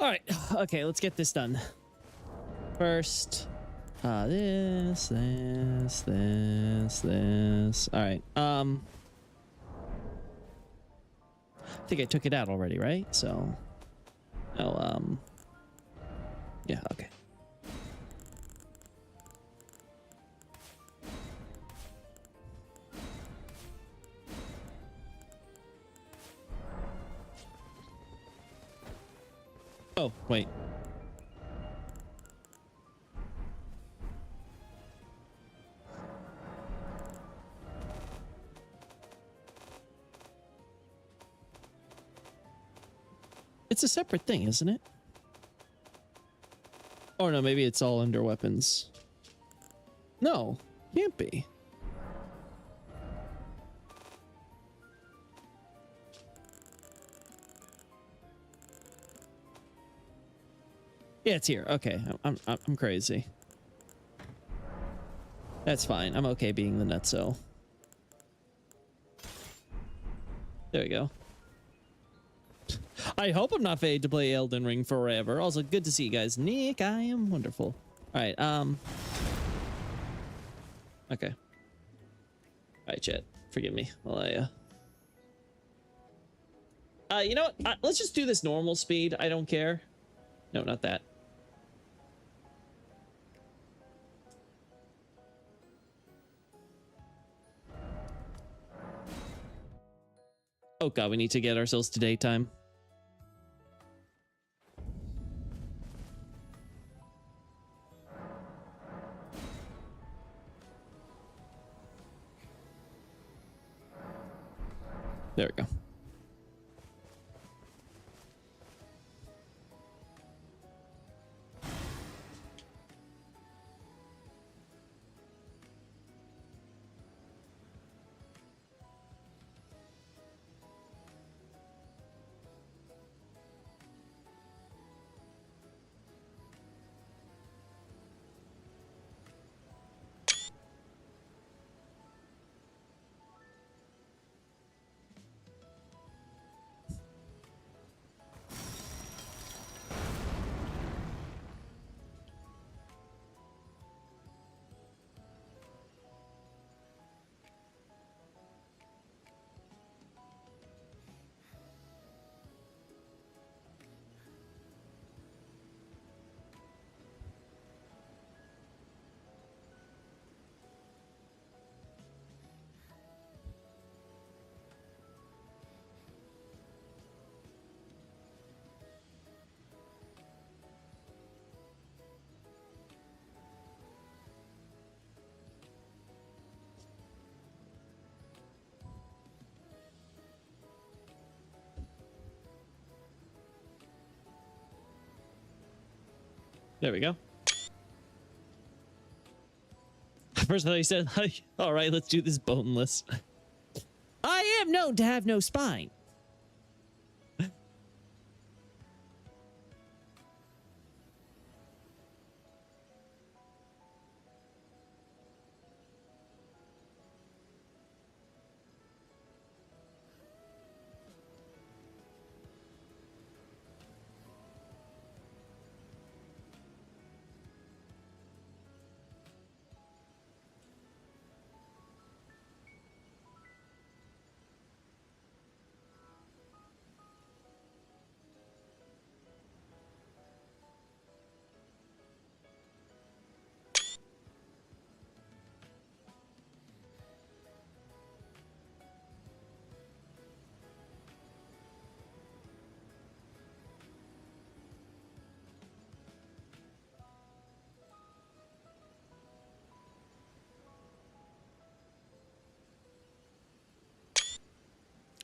All right. Okay, let's get this done. First, this. All right. I think I took it out already, right? So, no. Yeah. Okay. Oh, wait. It's a separate thing, isn't it? Oh, no, maybe it's all under weapons. No, can't be. Yeah, it's here. Okay, I'm crazy. That's fine. I'm okay being the nutso. There we go. I hope I'm not fated to play Elden Ring forever. Also, good to see you guys. Nick, I am wonderful. All right, okay. All right, chat. Forgive me while you know what? Let's just do this normal speed. I don't care. No, not that. Oh god, we need to get ourselves to daytime. There we go. There we go. First thought he said, all right, let's do this boneless. I am known to have no spine.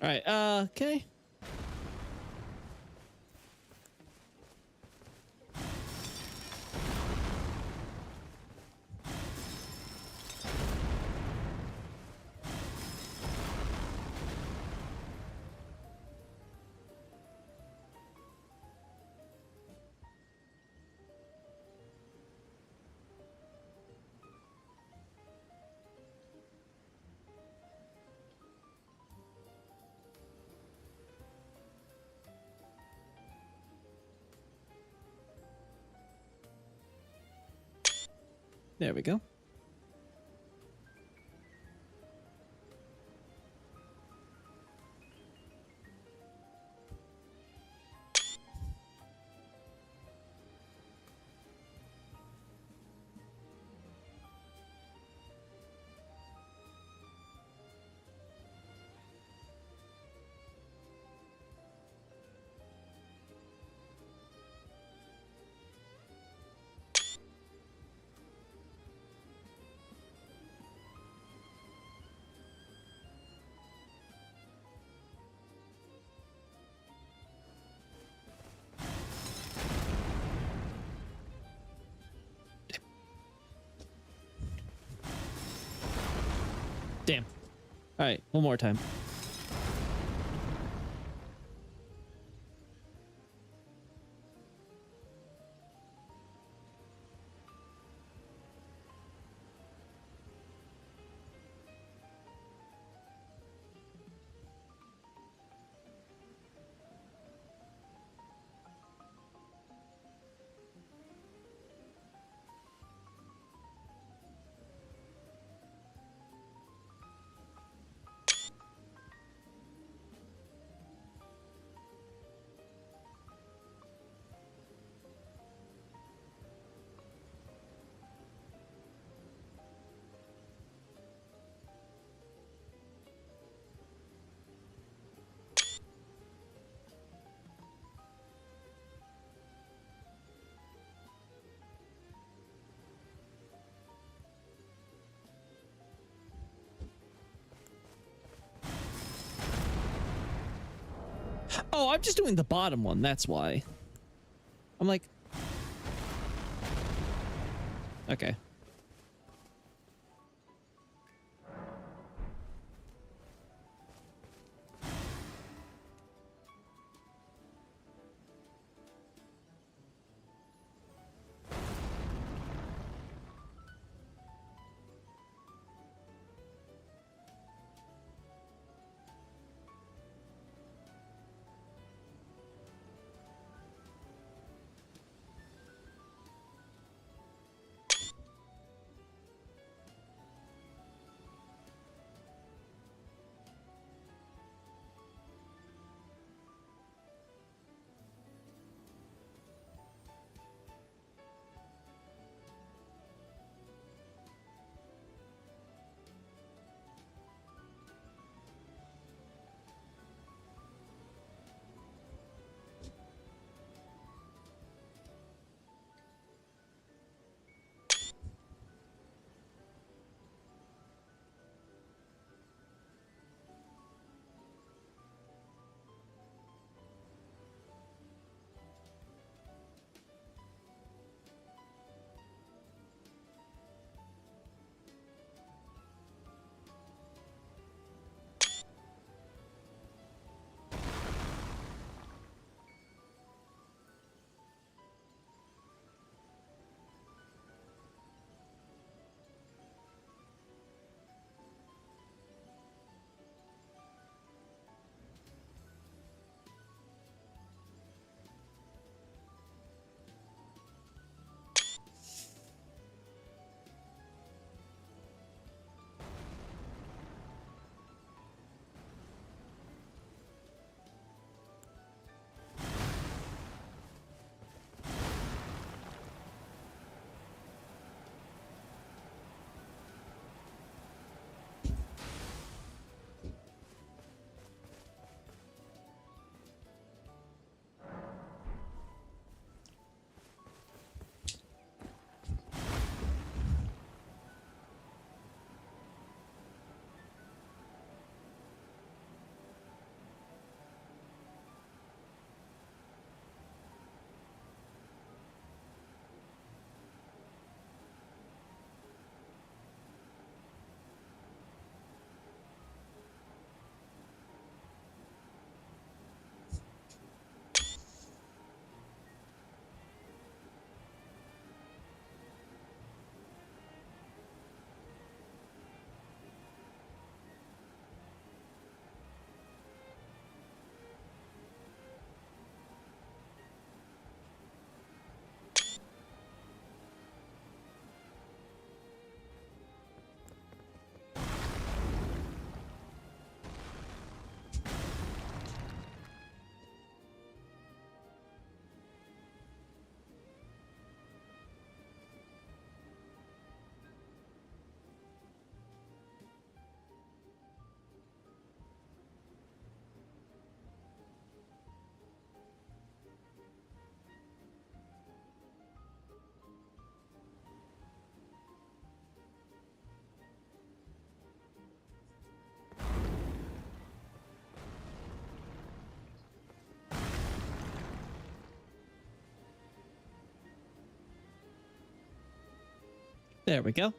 All right, okay. There we go. Damn. All right, one more time. Oh, I'm just doing the bottom one. That's why. I'm like... Okay. There we go.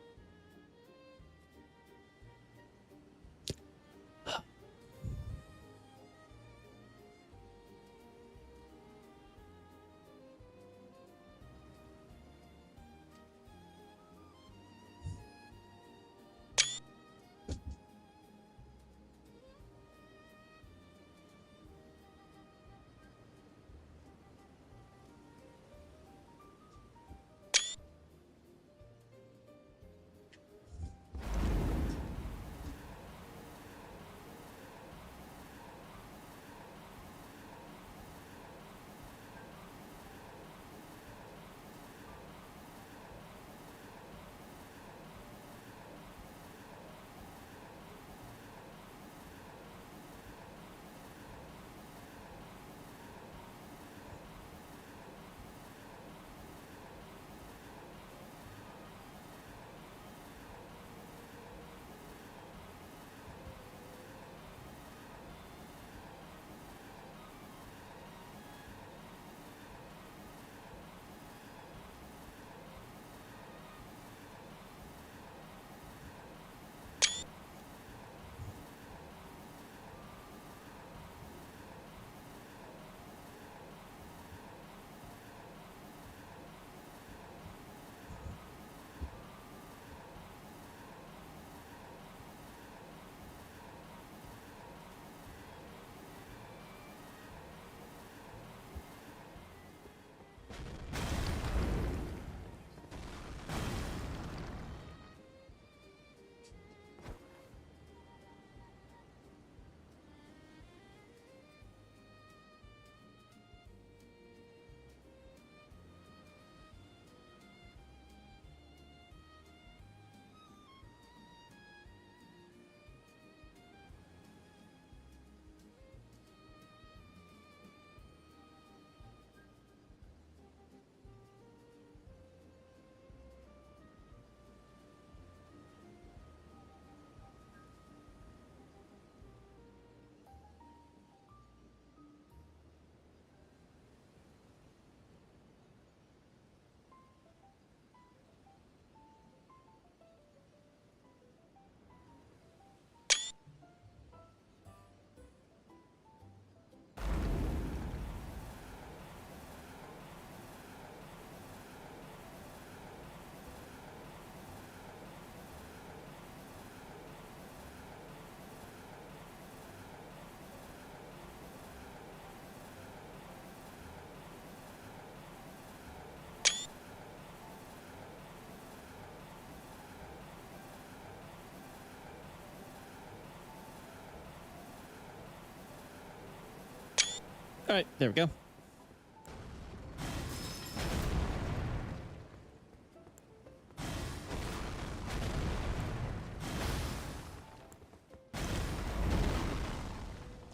All right, there we go.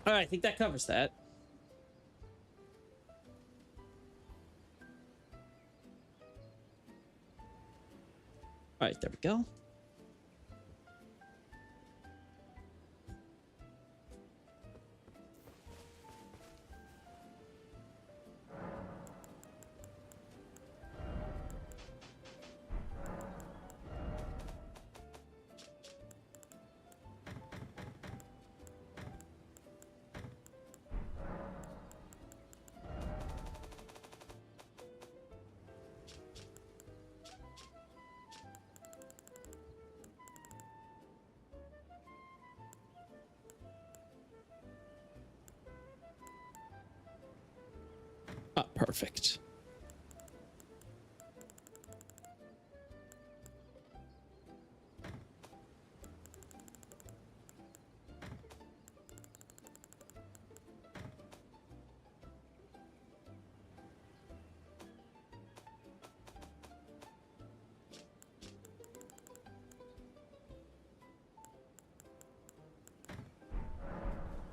All right, I think that covers that. All right, there we go. Ah, perfect.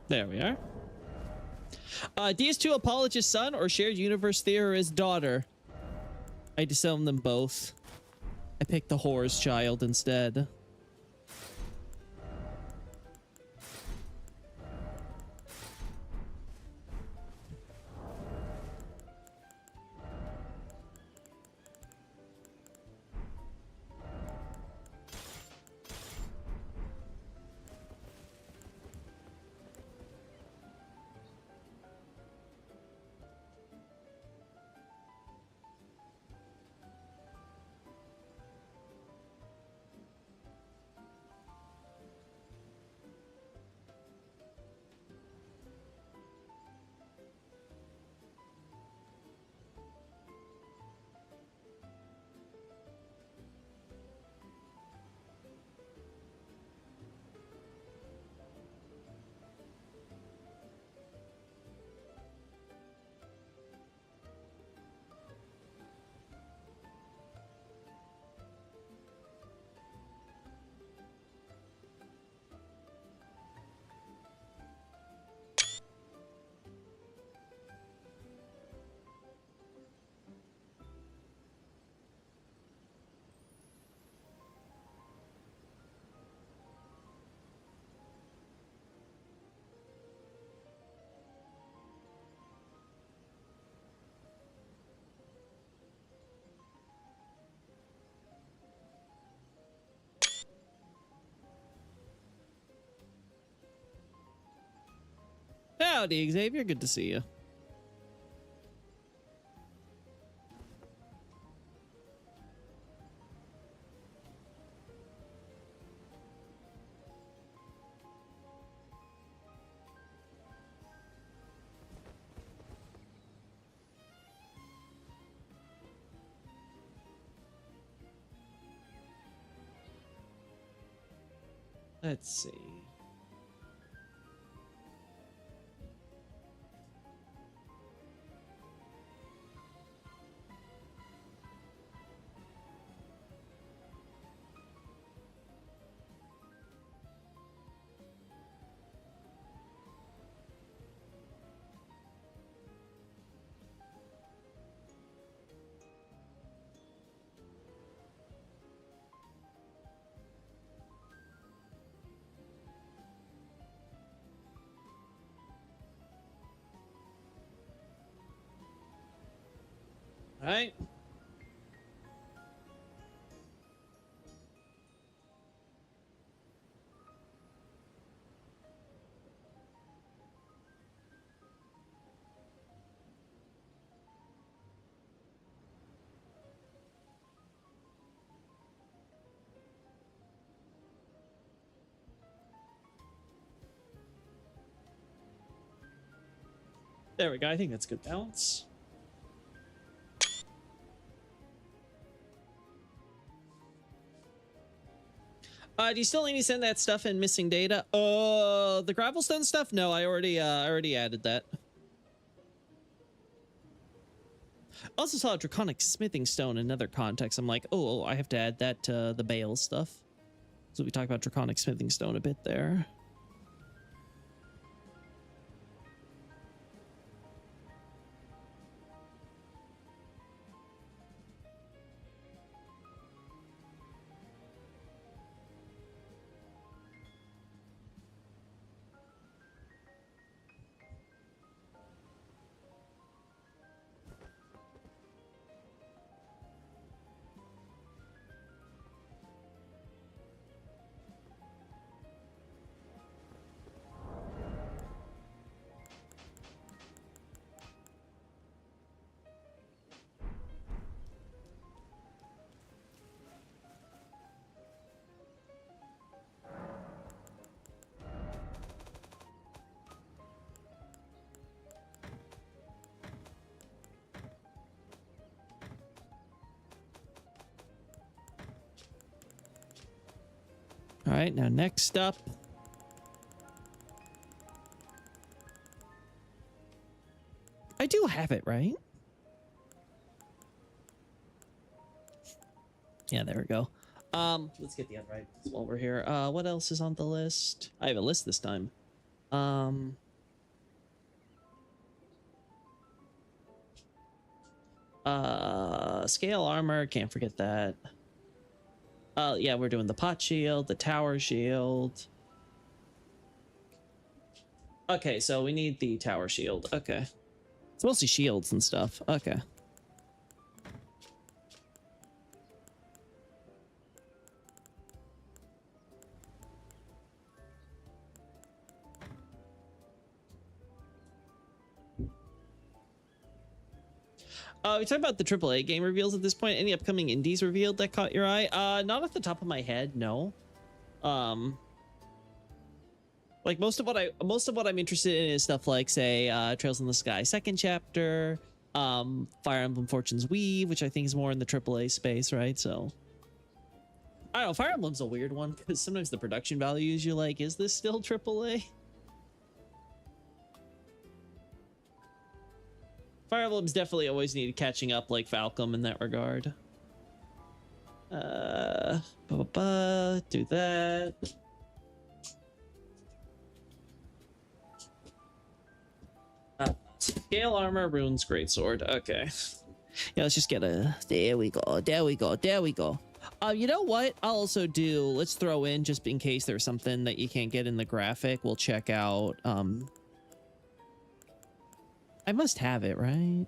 There we are. DS2 apologist son or shared universe theorist daughter? I disown them both. I picked the whore's child instead. Howdy, Xavier. Good to see you. Let's see. All right. There we go. I think that's good balance. Do you still need to send that stuff in missing data? The Gravelstone stuff? No, I already added that. Also saw a Draconic Smithing Stone in another context. I'm like, oh, I have to add that to the Bale stuff. So we talked about Draconic Smithing Stone a bit there. All right, now next up. I do have it, right? Yeah, there we go. Let's get the unright while we're here. What else is on the list? I have a list this time. Scale armor, can't forget that. Yeah, we're doing the pot shield, the tower shield. Okay, so we need the tower shield. Okay. It's mostly shields and stuff. Okay. We talked about the AAA game reveals at this point. Any upcoming indies revealed that caught your eye? Not off the top of my head, no. Like most of what I'm interested in is stuff like, say, Trails in the Sky second chapter, Fire Emblem Fortune's Weave, which I think is more in the AAA space, right? So I don't know. Fire Emblem's a weird one because sometimes the production values you're like, is this still AAA? Fire Emblem's definitely always needed catching up, like Falcom in that regard. Do that. Scale armor, runes, greatsword. Okay. Yeah, let's just get a. There we go. There we go. There we go. You know what? I'll also do. Let's throw in just in case there's something that you can't get in the graphic. We'll check out. I must have it, right?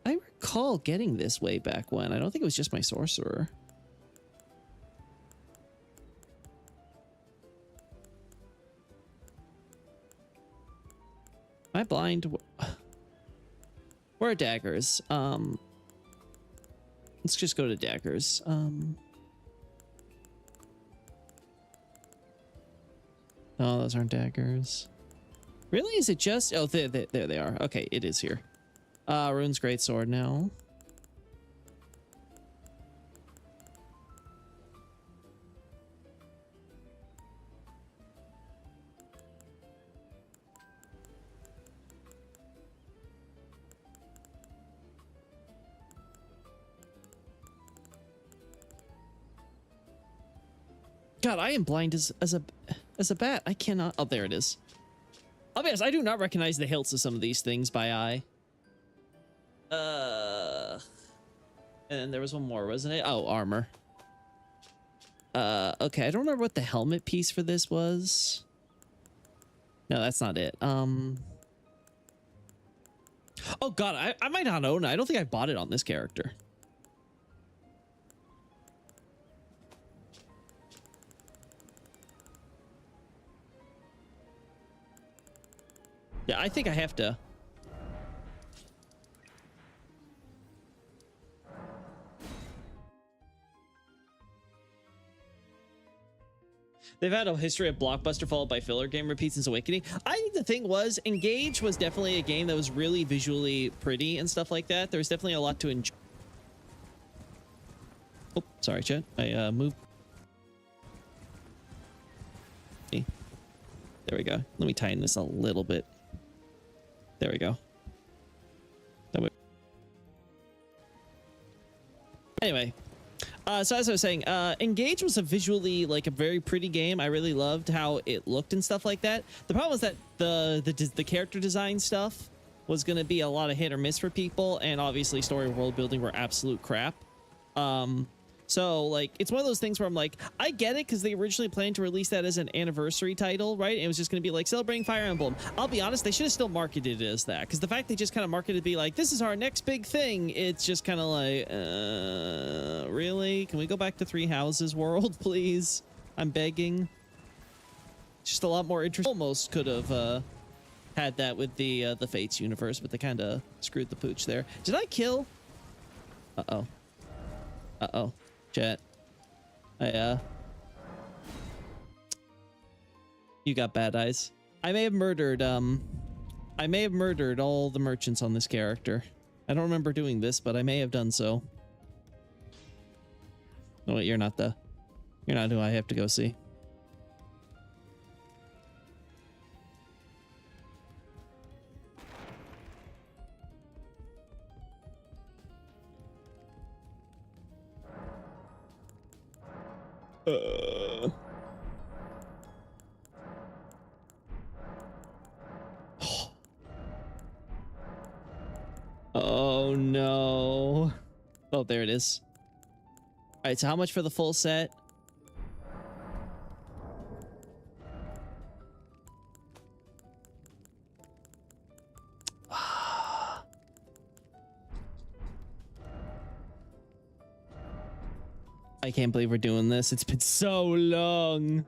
I recall getting this way back when. I don't think it was just my sorcerer. I blind? Where are daggers? Let's just go to daggers. Oh, those aren't daggers. Really? Is it just? Oh, there they are. Okay, it is here. Rune's greatsword now. God, I am blind as a bat. I cannot. Oh, there it is. I'll be honest, I do not recognize the hilts of some of these things by eye. And there was one more, wasn't it? Oh, armor. Okay, I don't remember what the helmet piece for this was. No, that's not it. Oh God, I might not own it. I don't think I bought it on this character. Yeah, I think I have to. They've had a history of blockbuster followed by filler game repeats since Awakening. I think the thing was, Engage was definitely a game that was really visually pretty and stuff like that. There was definitely a lot to enjoy. Oh, sorry, chat. I moved. There we go. Let me tighten this a little bit. There we go. Anyway, so as I was saying, Engage was a visually like a very pretty game. I really loved how it looked and stuff like that. The problem was that the character design stuff was going to be a lot of hit or miss for people, and obviously story and world building were absolute crap. So like it's one of those things where I'm like, I get it because they originally planned to release that as an anniversary title, right? And it was just going to be like celebrating Fire Emblem. I'll be honest, they should have still marketed it as that, because the fact they just kind of marketed it to be like, this is our next big thing, it's just kind of like, really? Can we go back to Three Houses world, please? I'm begging. Just a lot more interesting. Almost could have had that with the Fates universe, but they kind of screwed the pooch there. Did I kill? Uh-oh. Uh-oh. Chat. You got bad eyes. I may have murdered all the merchants on this character. I don't remember doing this, but I may have done so. No, wait, you're not who I have to go see. Oh no. Oh, there it is. All right, so how much for the full set? I can't believe we're doing this. It's been so long.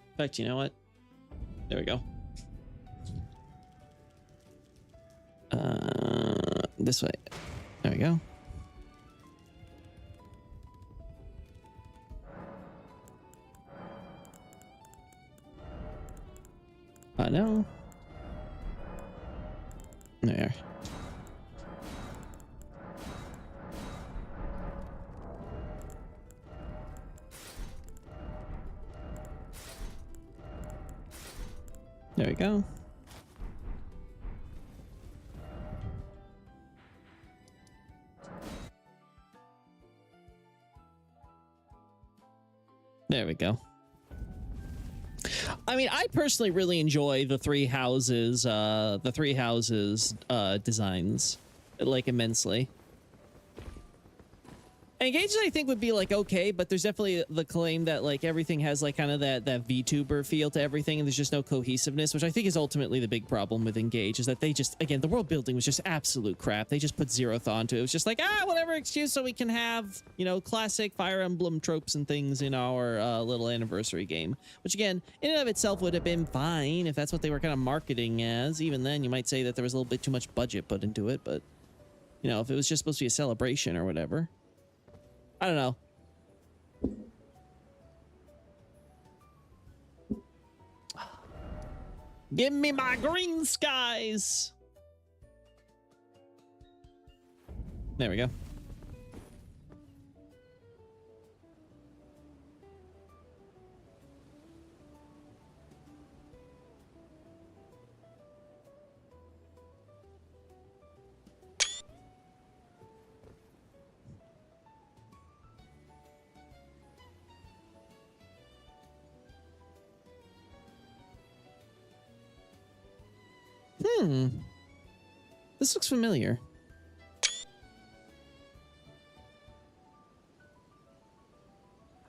In fact, you know what? There we go. This way. There we go. No. There. There we go. There we go. I mean, I personally really enjoy the three houses designs, like, immensely. Engages, I think, would be like okay, but there's definitely the claim that like everything has like kind of that VTuber feel to everything, and there's just no cohesiveness, which I think is ultimately the big problem with Engage, is that they just, again, the world building was just absolute crap. They just put zero thought into it. It was just like, whatever excuse so we can have, you know, classic Fire Emblem tropes and things in our little anniversary game, which again, in and of itself would have been fine if that's what they were kind of marketing as. Even then, you might say that there was a little bit too much budget put into it, but you know, if it was just supposed to be a celebration or whatever. I don't know. Give me my green skies. There we go. This looks familiar.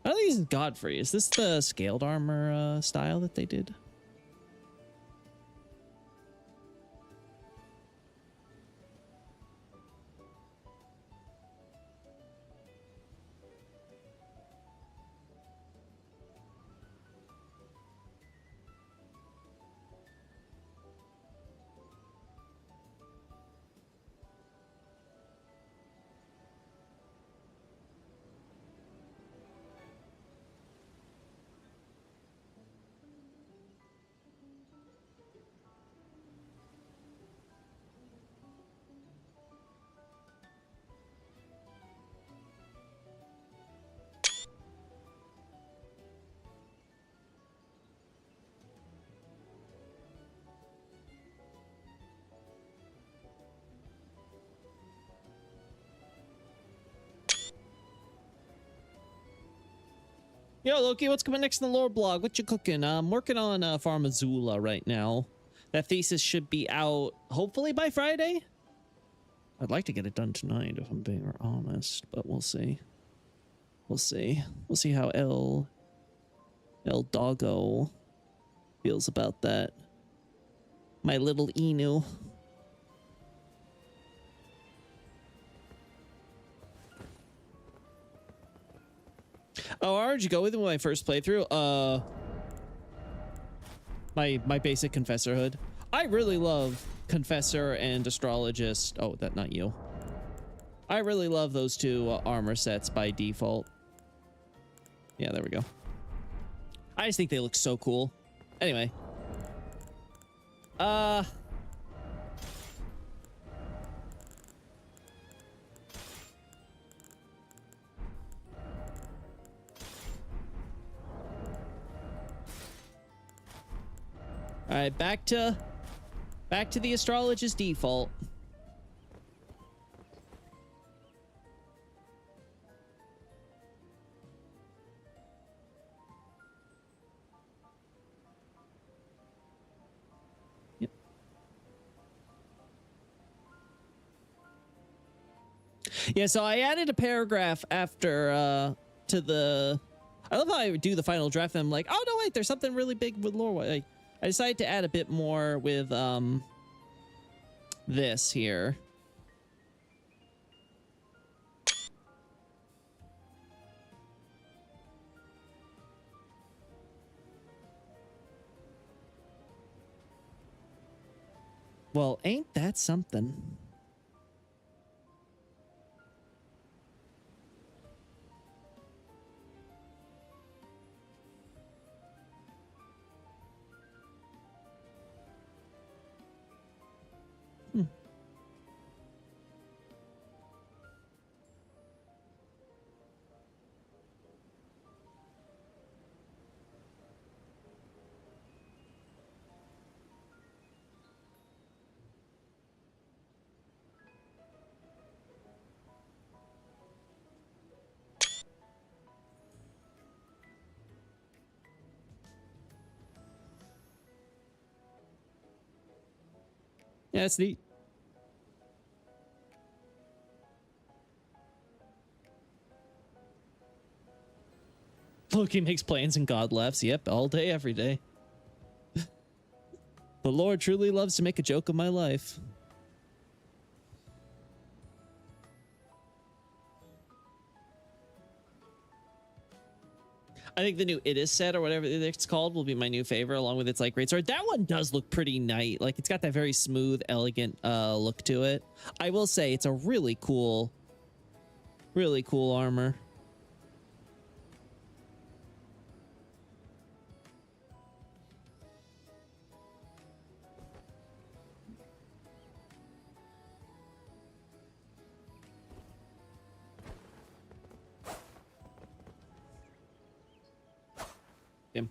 I don't think this is Godfrey. Is this the scaled armor style that they did? Yo, Loki, what's coming next in the lore blog? What you cooking? I'm working on Farm Azula right now. That thesis should be out hopefully by Friday. I'd like to get it done tonight if I'm being honest, but we'll see. We'll see. We'll see how El Doggo feels about that. My little Inu. Oh, how did you go with it when my first playthrough? My basic Confessor hood. I really love Confessor and Astrologist. Oh, that not you. I really love those two armor sets by default. Yeah, there we go. I just think they look so cool. Anyway. All right, back to the Astrologist default. Yep. Yeah, so I added a paragraph after to the. I love how I do the final draft and I'm like, oh no, wait, there's something really big with lore. Like, I decided to add a bit more with this here. Well, ain't that something? Yeah, that's neat. Loki makes plans and God laughs. Yep, all day, every day. The Lord truly loves to make a joke of my life. I think the new It Is set or whatever it's called will be my new favorite, along with its like great sword. That one does look pretty nice. Like it's got that very smooth, elegant look to it. I will say it's a really cool armor. Him.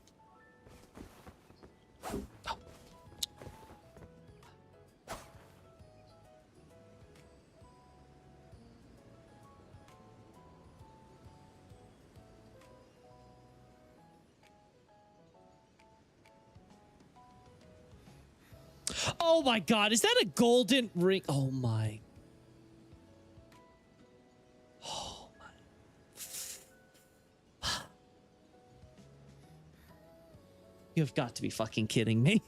Oh my god, is that a golden ring? Oh my. Oh my. You've got to be fucking kidding me.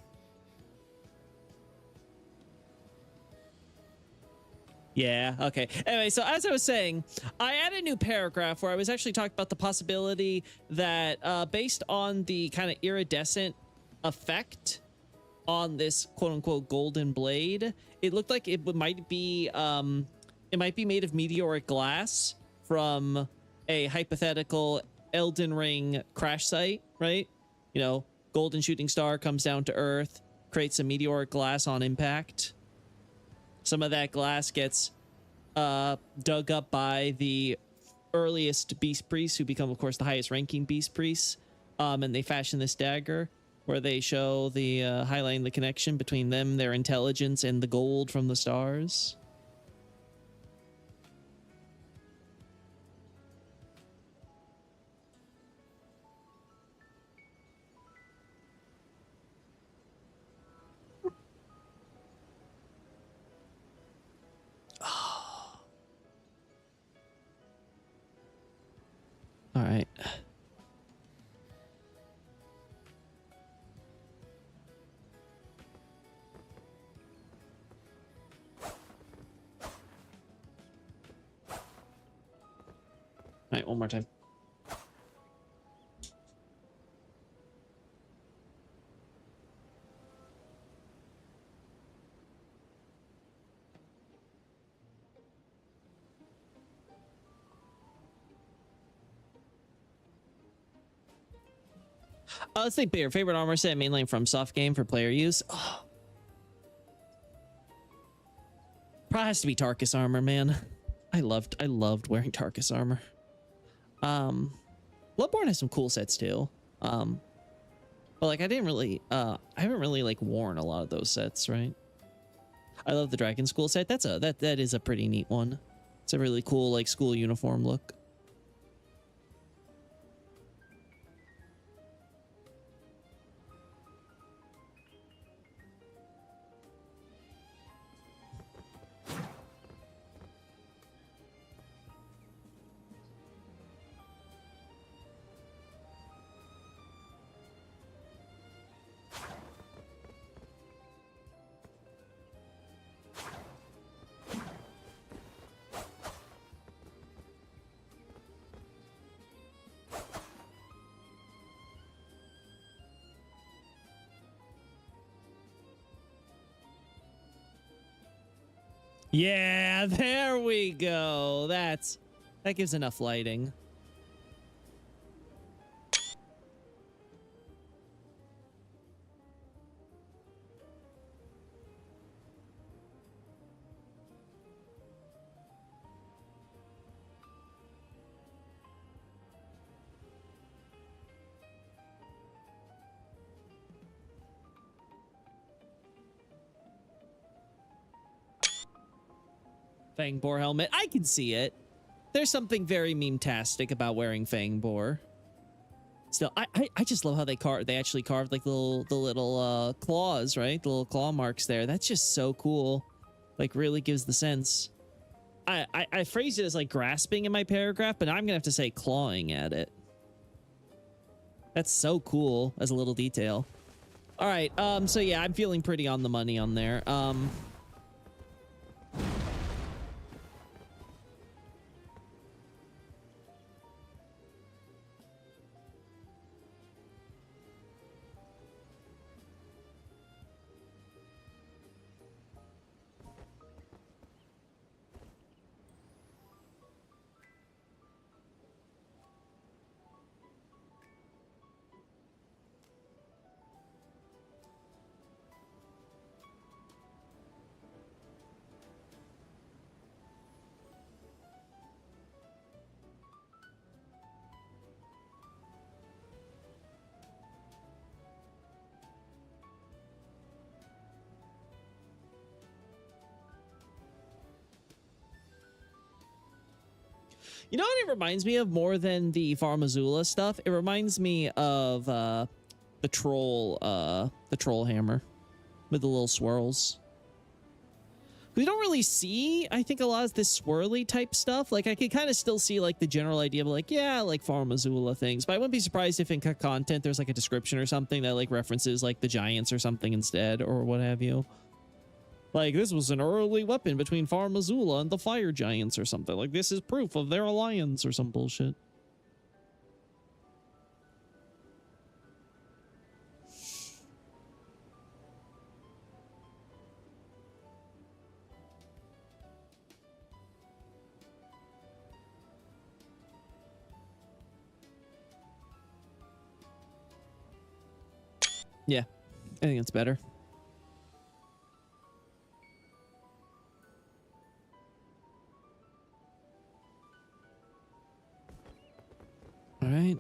Yeah, okay. Anyway, so as I was saying, I added a new paragraph where I was actually talking about the possibility that based on the kind of iridescent effect on this quote-unquote golden blade, it looked like it might be made of meteoric glass from a hypothetical Elden Ring crash site, right? You know, golden shooting star comes down to Earth, creates a meteoric glass on impact. Some of that glass gets dug up by the earliest beast priests, who become, of course, the highest ranking beast priests, and they fashion this dagger where they show the highlighting the connection between them, their intelligence, and the gold from the stars. All right. All right, one more time. Let's think bigger. Favorite armor set mainly from soft game for player use. Oh. Probably has to be Tarkus armor, man. I loved wearing Tarkus armor. Bloodborne has some cool sets too. But like I haven't really like worn a lot of those sets, right? I love the Dragon School set. That is a pretty neat one. It's a really cool like school uniform look. Yeah, there we go. That gives enough lighting. Fangboar helmet. I can see it. There's something very meme-tastic about wearing Fangboar. Still, I just love how they actually carved like the little claws, right? The little claw marks there. That's just so cool. Like really gives the sense. I phrased it as like grasping in my paragraph, but I'm gonna have to say clawing at it. That's so cool as a little detail. All right, so yeah, I'm feeling pretty on the money on there. You know what it reminds me of more than the Farum Azula stuff? It reminds me of the troll hammer with the little swirls. We don't really see, I think, a lot of this swirly type stuff. Like, I could kind of still see, like, the general idea of, like, yeah, like, Farum Azula things. But I wouldn't be surprised if in content there's, like, a description or something that, like, references, like, the giants or something instead, or what have you. Like, this was an early weapon between Farum Azula and the fire giants or something. Like, this is proof of their alliance or some bullshit. Yeah, I think it's better. All right.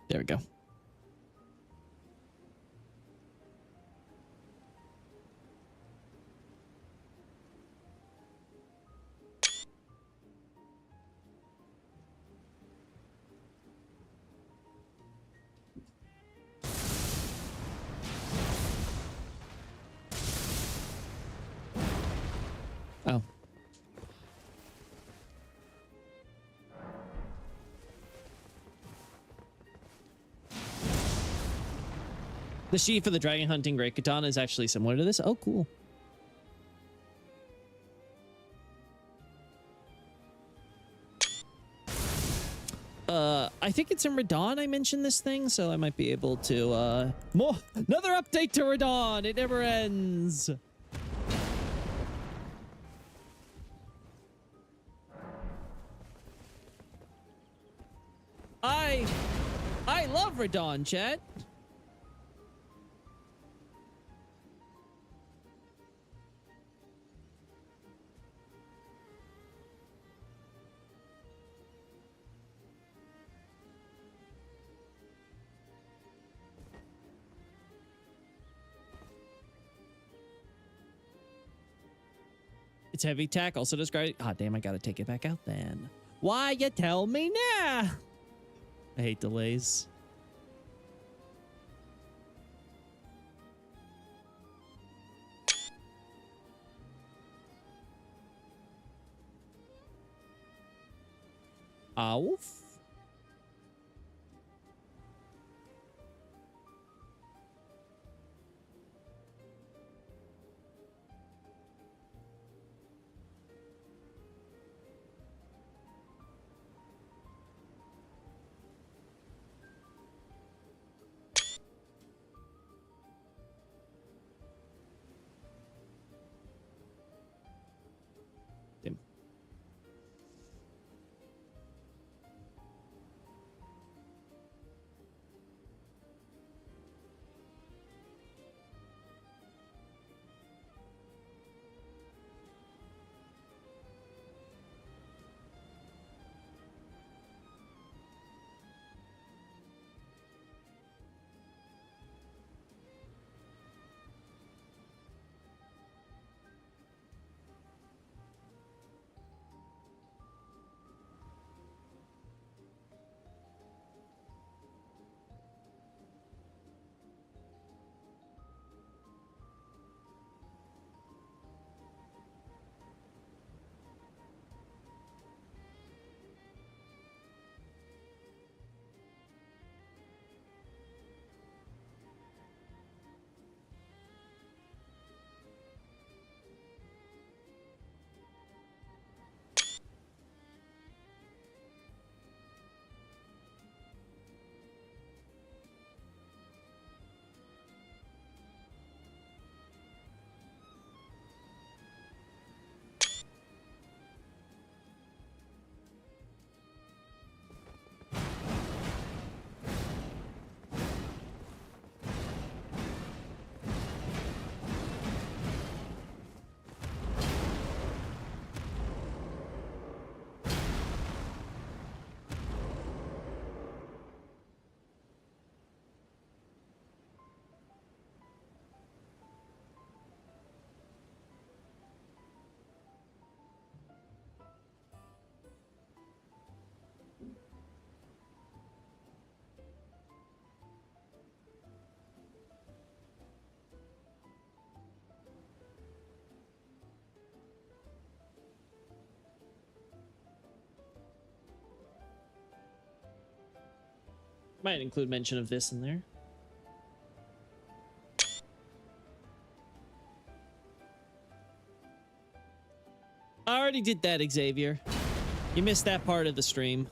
There we go. Oh. The sheath for the dragon hunting great katana is actually similar to this. Oh, cool. I think it's in Radahn I mentioned this thing, so I might be able to, another update to Radahn! It never ends! I love Radahn, chat! It's heavy tack, also described. Ah, damn, I gotta take it back out then. Why you tell me now? I hate delays. Auf. Might include mention of this in there. I already did that, Xavier. You missed that part of the stream.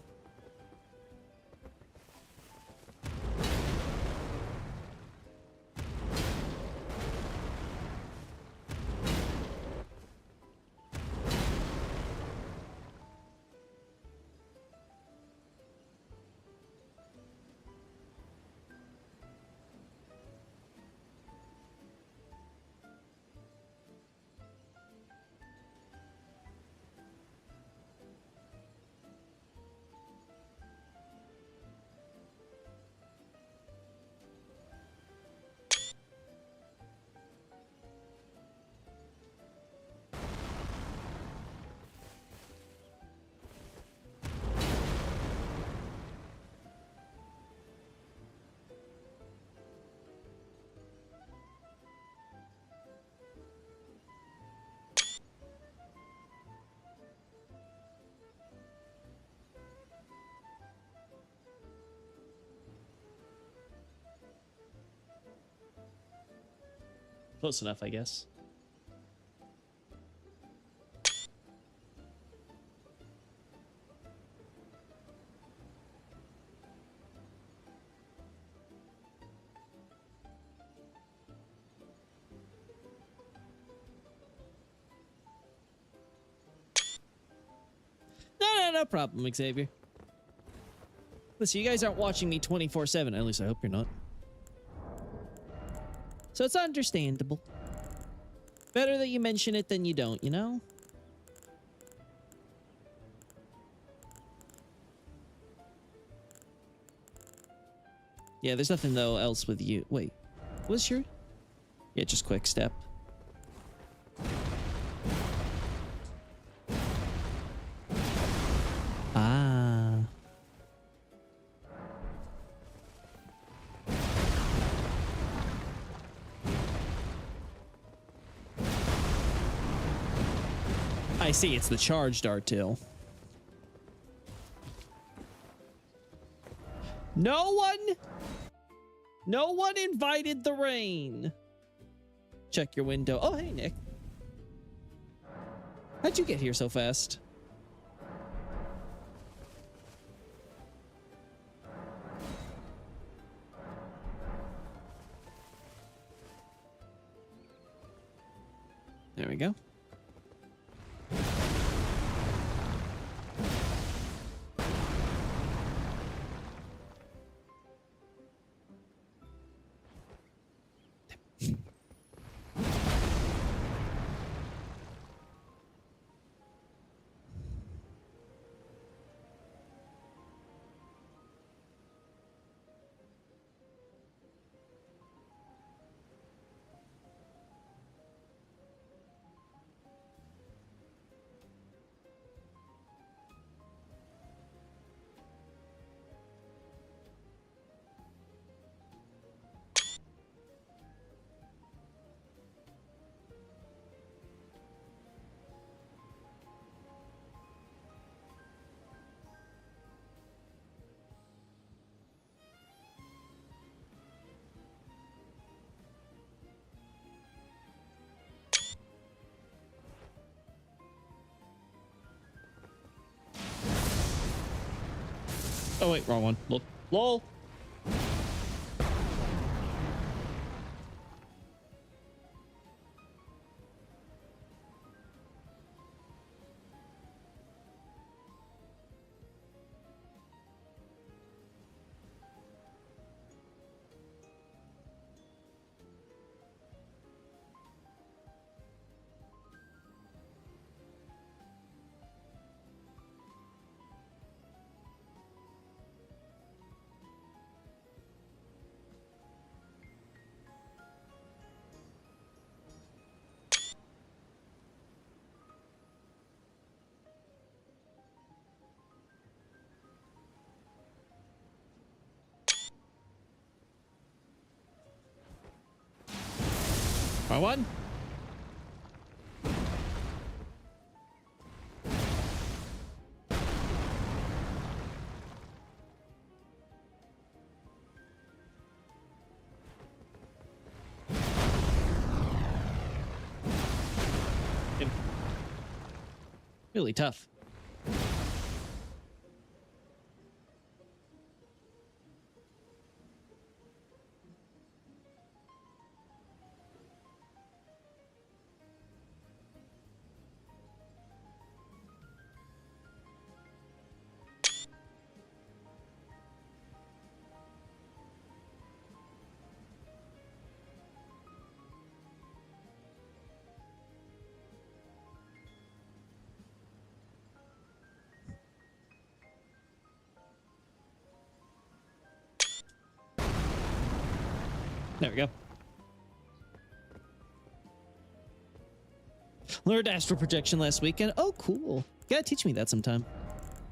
Close enough, I guess. No problem, Xavier. Listen, you guys aren't watching me 24/7. At least I hope you're not. So it's understandable. Better that you mention it than you don't, you know? Yeah, there's nothing though else with you. Wait, was your... Yeah, just quick step. Ah. I see, it's the charged Artil. No one invited the rain. Check your window. Oh, hey, Nick. How'd you get here so fast? There we go. Oh wait, wrong one. Lol. Wrong one. Really tough. There we go. Learned astral projection last weekend. Oh, cool. You gotta teach me that sometime.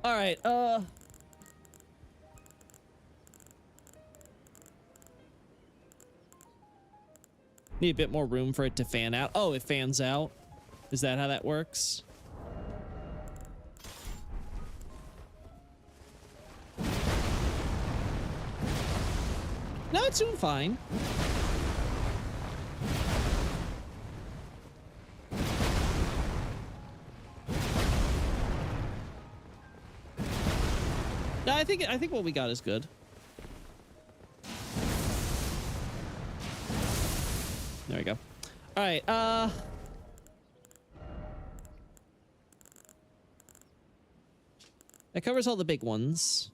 All right. Need a bit more room for it to fan out. Oh, it fans out. Is that how that works? No, it's doing fine. No, I think what we got is good. There we go. All right, that covers all the big ones.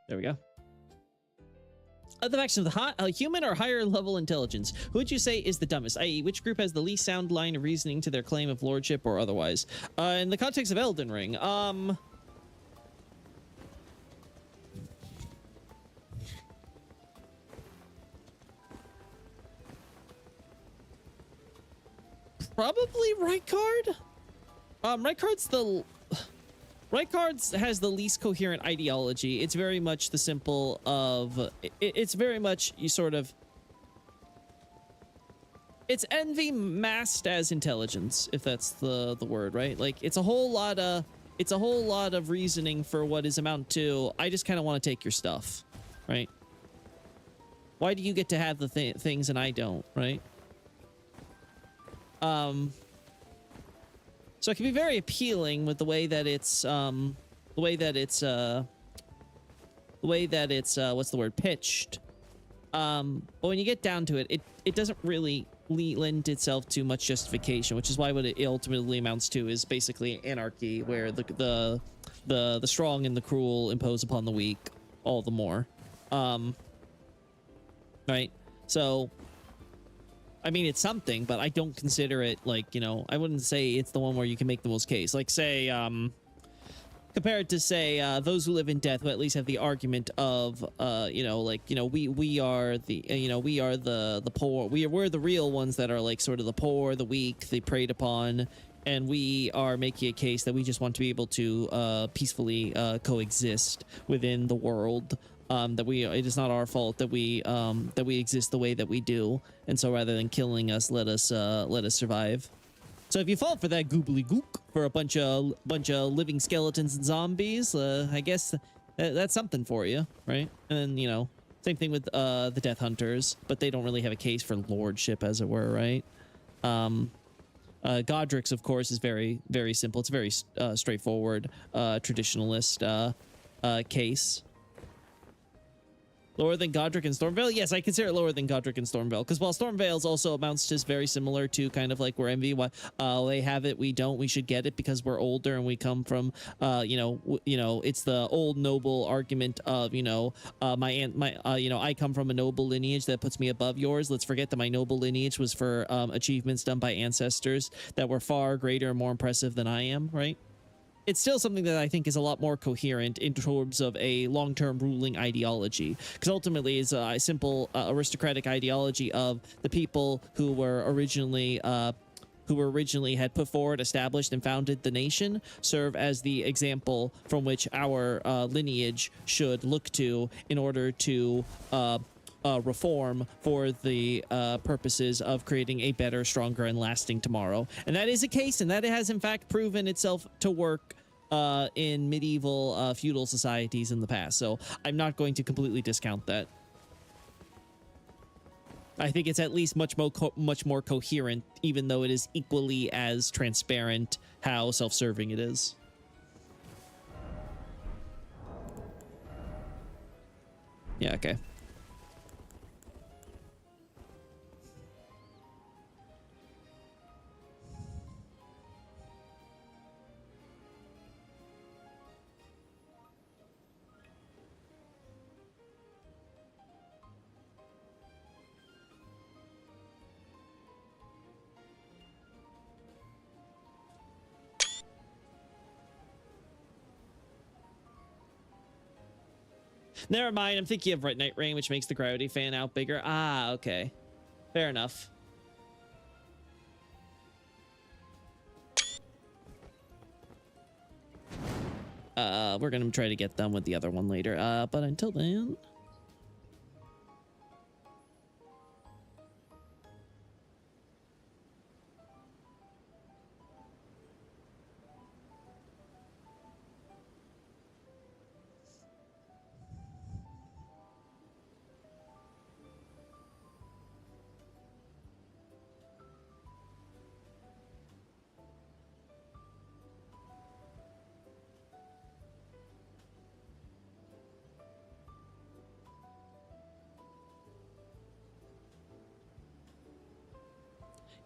There we go. The faction of the human or higher level intelligence. Who would you say is the dumbest? I.e., which group has the least sound line of reasoning to their claim of lordship or otherwise? In the context of Elden Ring, probably Rykard. Rykard has the least coherent ideology. It's very much the simple of... It's very much you sort of... It's envy masked as intelligence, if that's the word, right? Like, it's a whole lot of reasoning for what is amount to, I just kind of want to take your stuff, right? Why do you get to have the things and I don't, right? So it can be very appealing with the way that it's what's the word, pitched. But when you get down to it, it doesn't really lend itself to much justification, which is why what it ultimately amounts to is basically anarchy, where the strong and the cruel impose upon the weak all the more. Right? So I mean, it's something, but I don't consider it, like, you know, I wouldn't say it's the one where you can make the most case. Like, say, compared to, say, those who live in death, who at least have the argument of, you know, like, you know, we are the, you know, we are the poor. We're the real ones that are, like, sort of the poor, the weak, the preyed upon, and we are making a case that we just want to be able to peacefully coexist within the world. It is not our fault that we exist the way that we do, and so rather than killing us, let us survive. So if you fall for that goobly gook for a bunch of living skeletons and zombies, I guess that's something for you, right? And then, you know, same thing with the Death Hunters, but they don't really have a case for lordship, as it were, right? Godric's, of course, is very, very simple. It's a very straightforward traditionalist case. Lower than Godric and Stormveil? Yes, I consider it lower than Godric and Stormveil, because while Stormveil's also amounts to very similar to kind of like we're envy, they have it, we don't, we should get it because we're older and we come from, you know, it's the old noble argument of, you know, you know, I come from a noble lineage that puts me above yours. Let's forget that my noble lineage was for achievements done by ancestors that were far greater and more impressive than I am, right? it's still something that I think is a lot more coherent in terms of a long-term ruling ideology, because ultimately it's a simple aristocratic ideology of the people who were originally had put forward, established, and founded the nation serve as the example from which our lineage should look to in order to reform for the purposes of creating a better, stronger, and lasting tomorrow. And that is a case, and that has in fact proven itself to work in medieval feudal societies in the past. So I'm not going to completely discount that. I think it's at least much more coherent, even though it is equally as transparent how self-serving it is. Yeah, okay. Never mind, I'm thinking of Red Night Rain, which makes the gravity fan out bigger. Ah, okay. Fair enough. We're gonna try to get done with the other one later. But until then...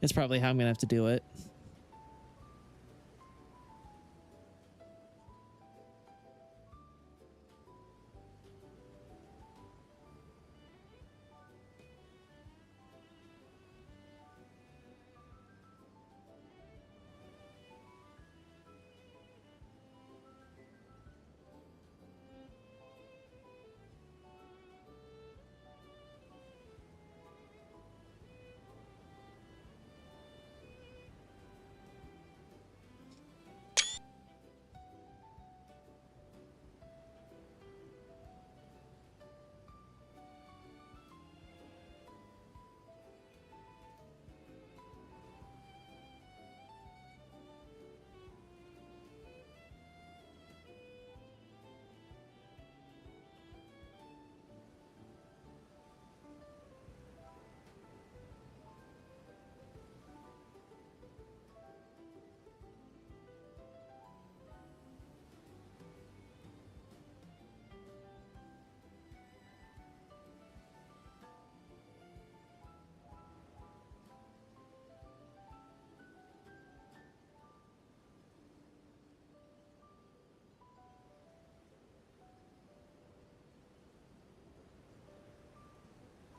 That's probably how I'm gonna have to do it.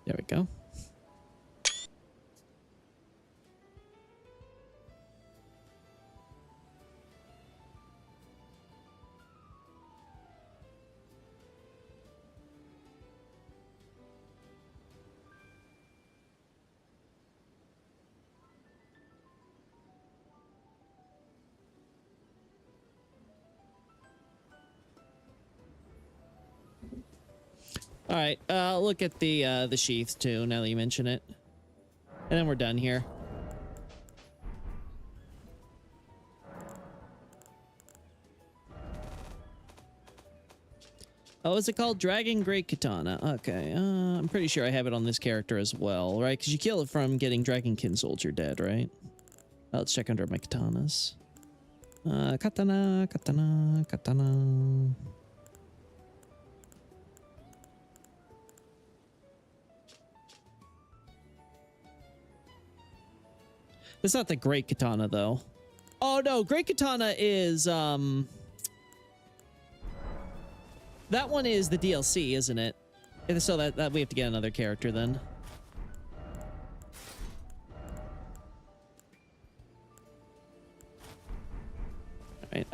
There we go. All right, look at the sheath too, now that you mention it. And then we're done here. Oh, is it called Dragon Great Katana? Okay, I'm pretty sure I have it on this character as well, right? Because you kill it from getting Dragonkin Soldier dead, right? Let's check under my katanas. Katana, katana, katana. It's not the Great Katana, though. Oh, no. Great Katana is, that one is the DLC, isn't it? So that we have to get another character, then. All right,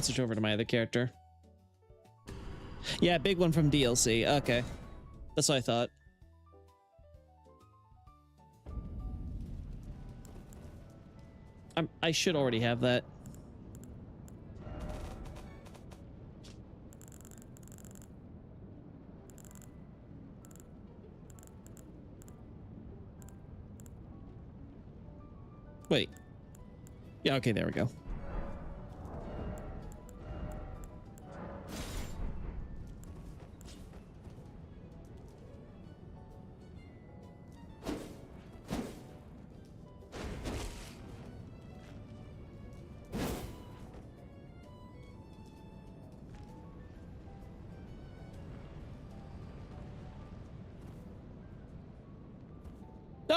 switch over to my other character. Yeah, big one from DLC. Okay. That's what I thought. I should already have that. Wait. Yeah, okay, there we go.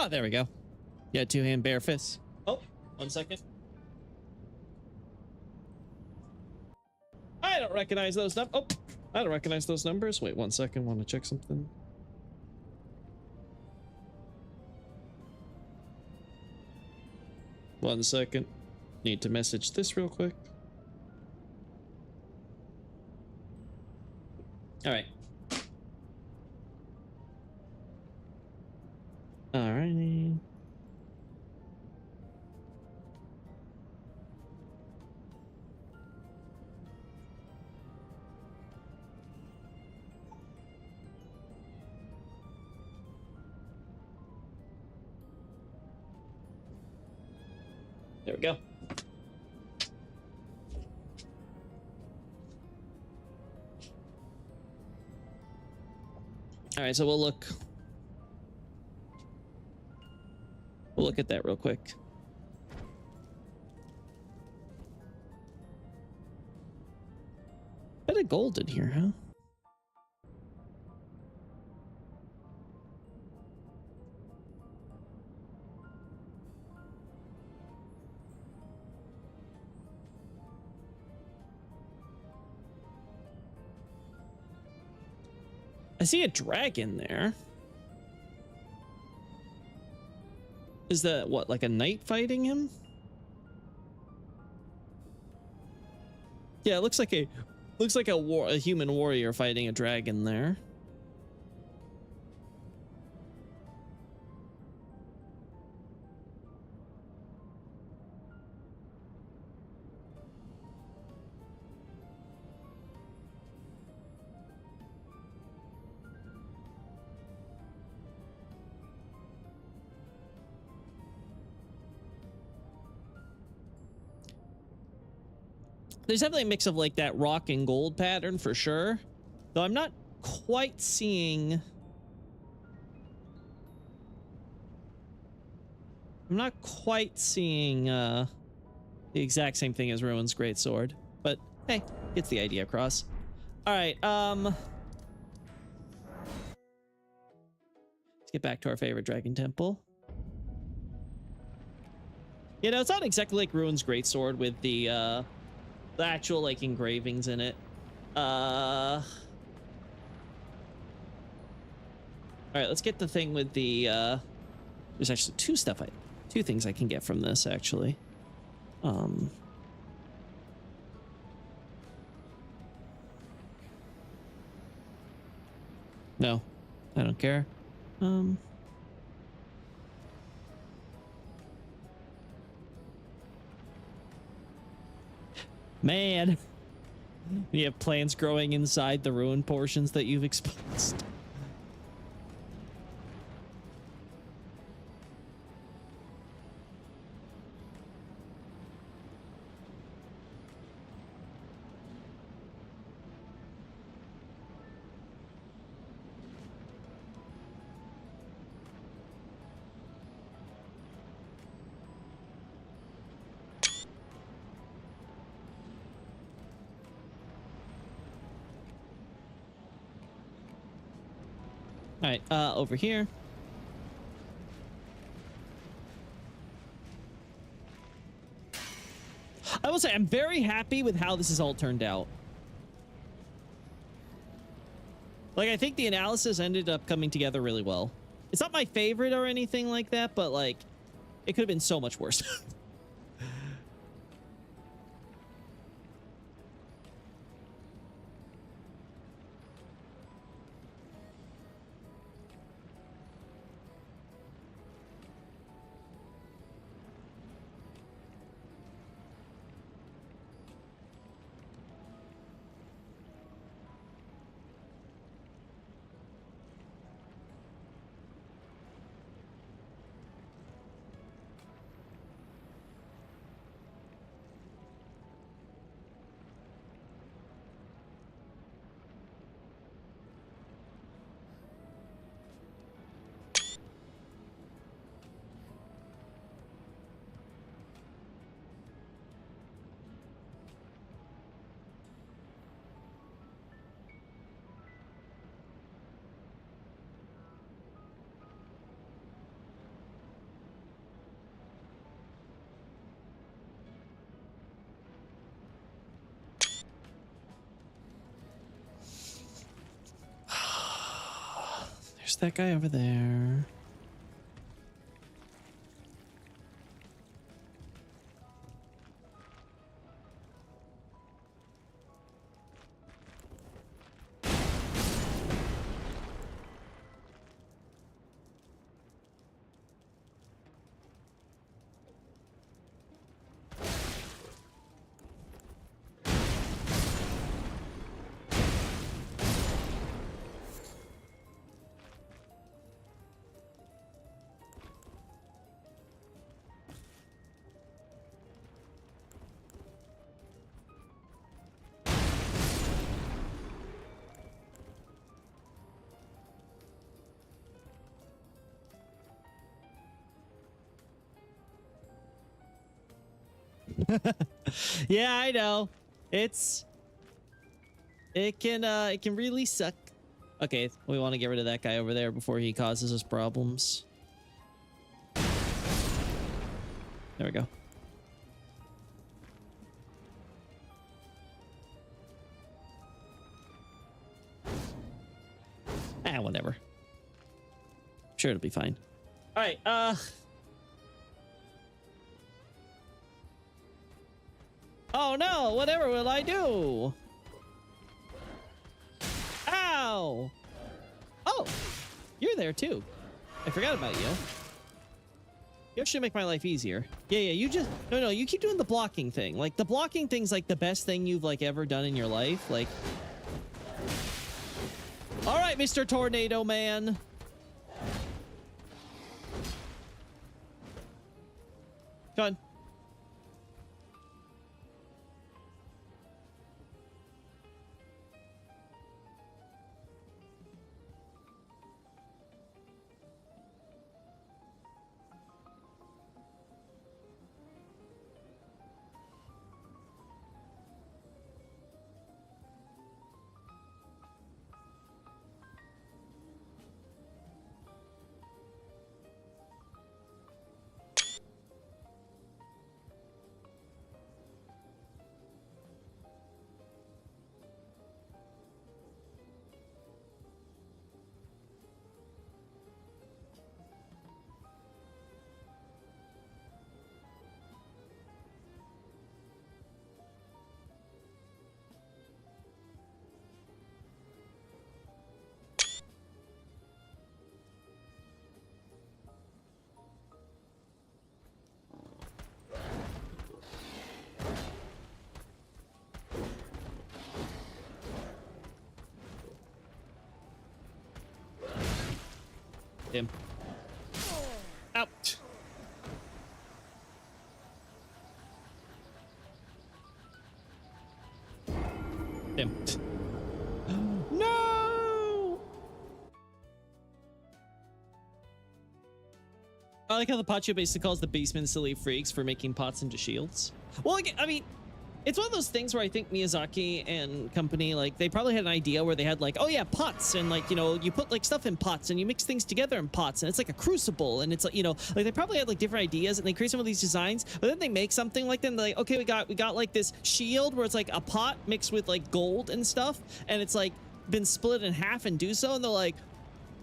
Oh, there we go. Yeah, two-hand bare fists. Oh, 1 second. I don't recognize those numbers. Oh, I don't recognize those numbers. Wait 1 second. Want to check something? One second. Need to message this real quick. All right. All righty. There we go. All right, so we'll look at that real quick. Bit of gold in here, huh? I see a dragon there. Is that what, like a knight fighting him? Yeah, it looks like a human warrior fighting a dragon there. There's definitely a mix of like that rock and gold pattern for sure. Though I'm not quite seeing... the exact same thing as Rowan's greatsword. But hey, gets the idea across. Alright, let's get back to our favorite dragon temple. You know, it's not exactly like Ruin's greatsword with the actual like engravings in it. All right, let's get the thing with the there's actually two things I can get from this actually. No, I don't care. Man, you have plants growing inside the ruined portions that you've exposed. All right, over here. I will say I'm very happy with how this has all turned out. Like, I think the analysis ended up coming together really well. It's not my favorite or anything like that, but like, it could have been so much worse. that guy over there. Yeah, I know. It can really suck. Okay, we want to get rid of that guy over there before he causes us problems. There we go. Ah, whatever. Sure, it'll be fine. All right, oh no, whatever will I do? Ow! Oh, you're there too. I forgot about you. You actually make my life easier. Yeah, you just... No, you keep doing the blocking thing. Like, the blocking thing's like the best thing you've like ever done in your life. Like... All right, Mr. Tornado Man. Go on. Him. Out. Him. No! I like how the Pacho basically calls the Beastmen silly freaks for making pots into shields. Well, again, I mean, it's one of those things where I think Miyazaki and company, like, they probably had an idea where they had like, oh yeah, pots, and like, you know, you put like stuff in pots and you mix things together in pots and it's like a crucible, and it's like, you know, like they probably had like different ideas and they create some of these designs, but then they make something like them. They're like, okay, we got like this shield where it's like a pot mixed with like gold and stuff, and it's like been split in half and do so, and they're like,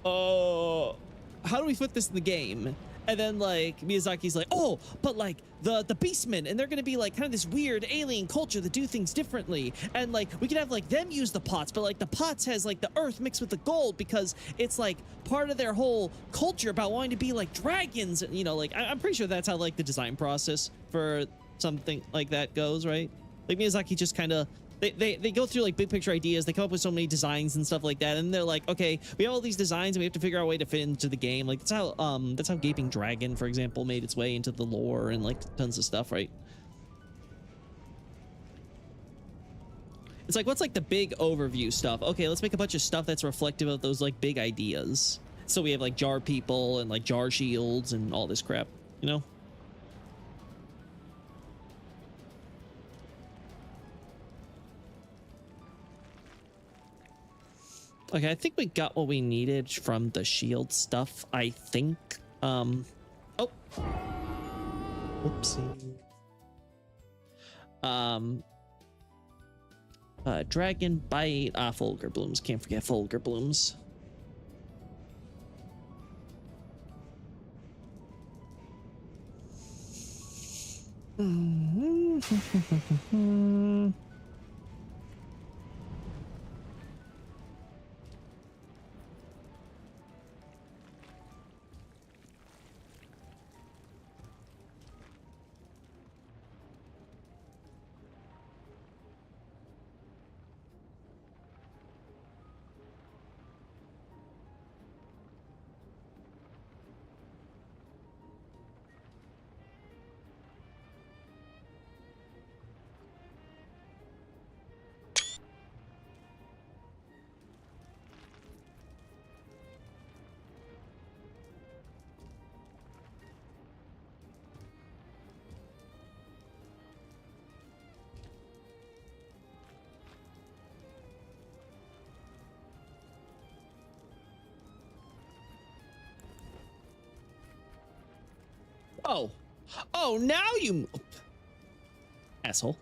oh, how do we fit this in the game? And then like Miyazaki's like, oh, but like the Beastmen, and they're gonna be like kind of this weird alien culture that do things differently, and like we could have like them use the pots, but like the pots has like the earth mixed with the gold because it's like part of their whole culture about wanting to be like dragons, and you know, like I'm pretty sure that's how like the design process for something like that goes, right? Like Miyazaki just kind of they go through like big picture ideas, they come up with so many designs and stuff like that, and they're like, okay, we have all these designs and we have to figure out a way to fit into the game. Like that's how Gaping Dragon, for example, made its way into the lore and like tons of stuff, right? It's like, what's like the big overview stuff? Okay, let's make a bunch of stuff that's reflective of those like big ideas. So we have like jar people and like jar shields and all this crap, you know? Okay, I think we got what we needed from the shield stuff, I think. Oh. Whoopsie. Dragon Bite. Fulgur Blooms. Can't forget Fulgur Blooms. Oh. Oh, now you... Asshole.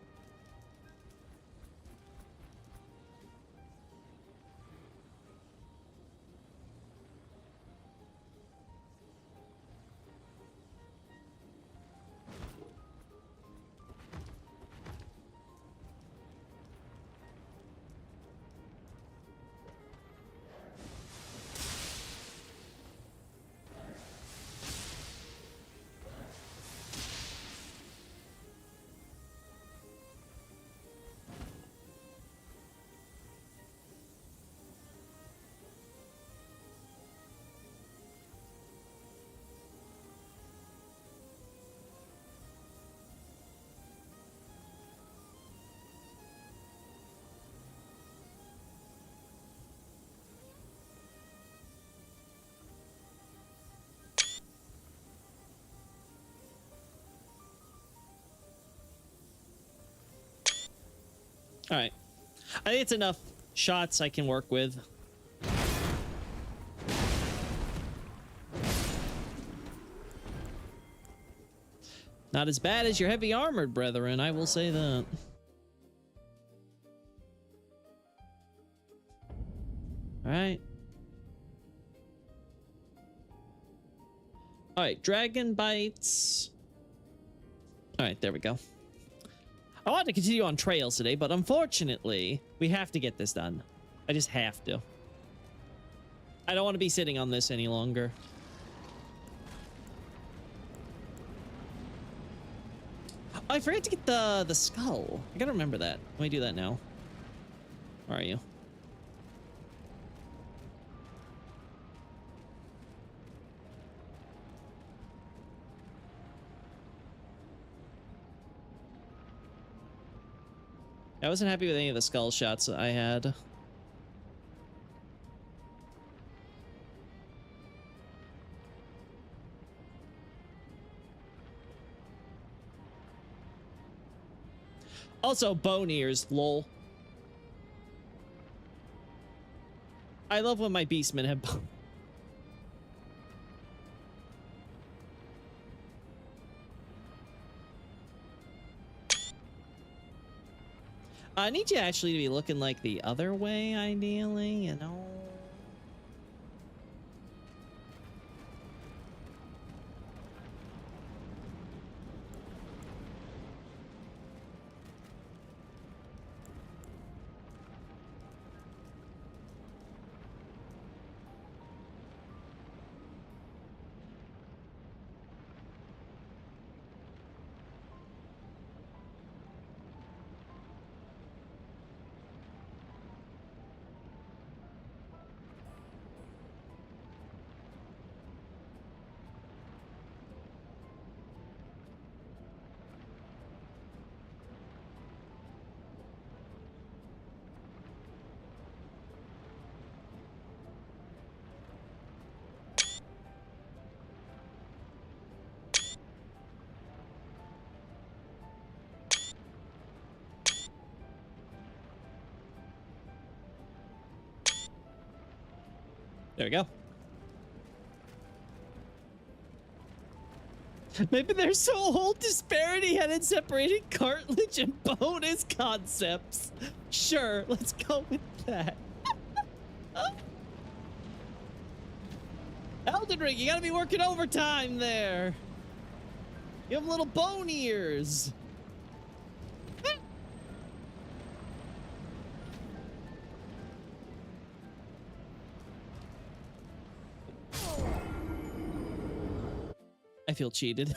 All right. I think it's enough shots I can work with. Not as bad as your heavy armored brethren, I will say that. All right. All right, dragon bites. All right, there we go. I wanted to continue on trails today, but unfortunately, we have to get this done. I just have to. I don't want to be sitting on this any longer. Oh, I forgot to get the skull. I gotta remember that. Let me do that now. Where are you? I wasn't happy with any of the skull shots I had. Also, bone ears, lol. I love when my beastmen have bone. I need you actually to be looking like the other way, ideally, you know? There we go. Maybe there's so old disparity headed separated cartilage and bone as concepts. Sure, let's go with that. Elden Ring, you gotta be working overtime there. You You have little bone ears. I feel cheated.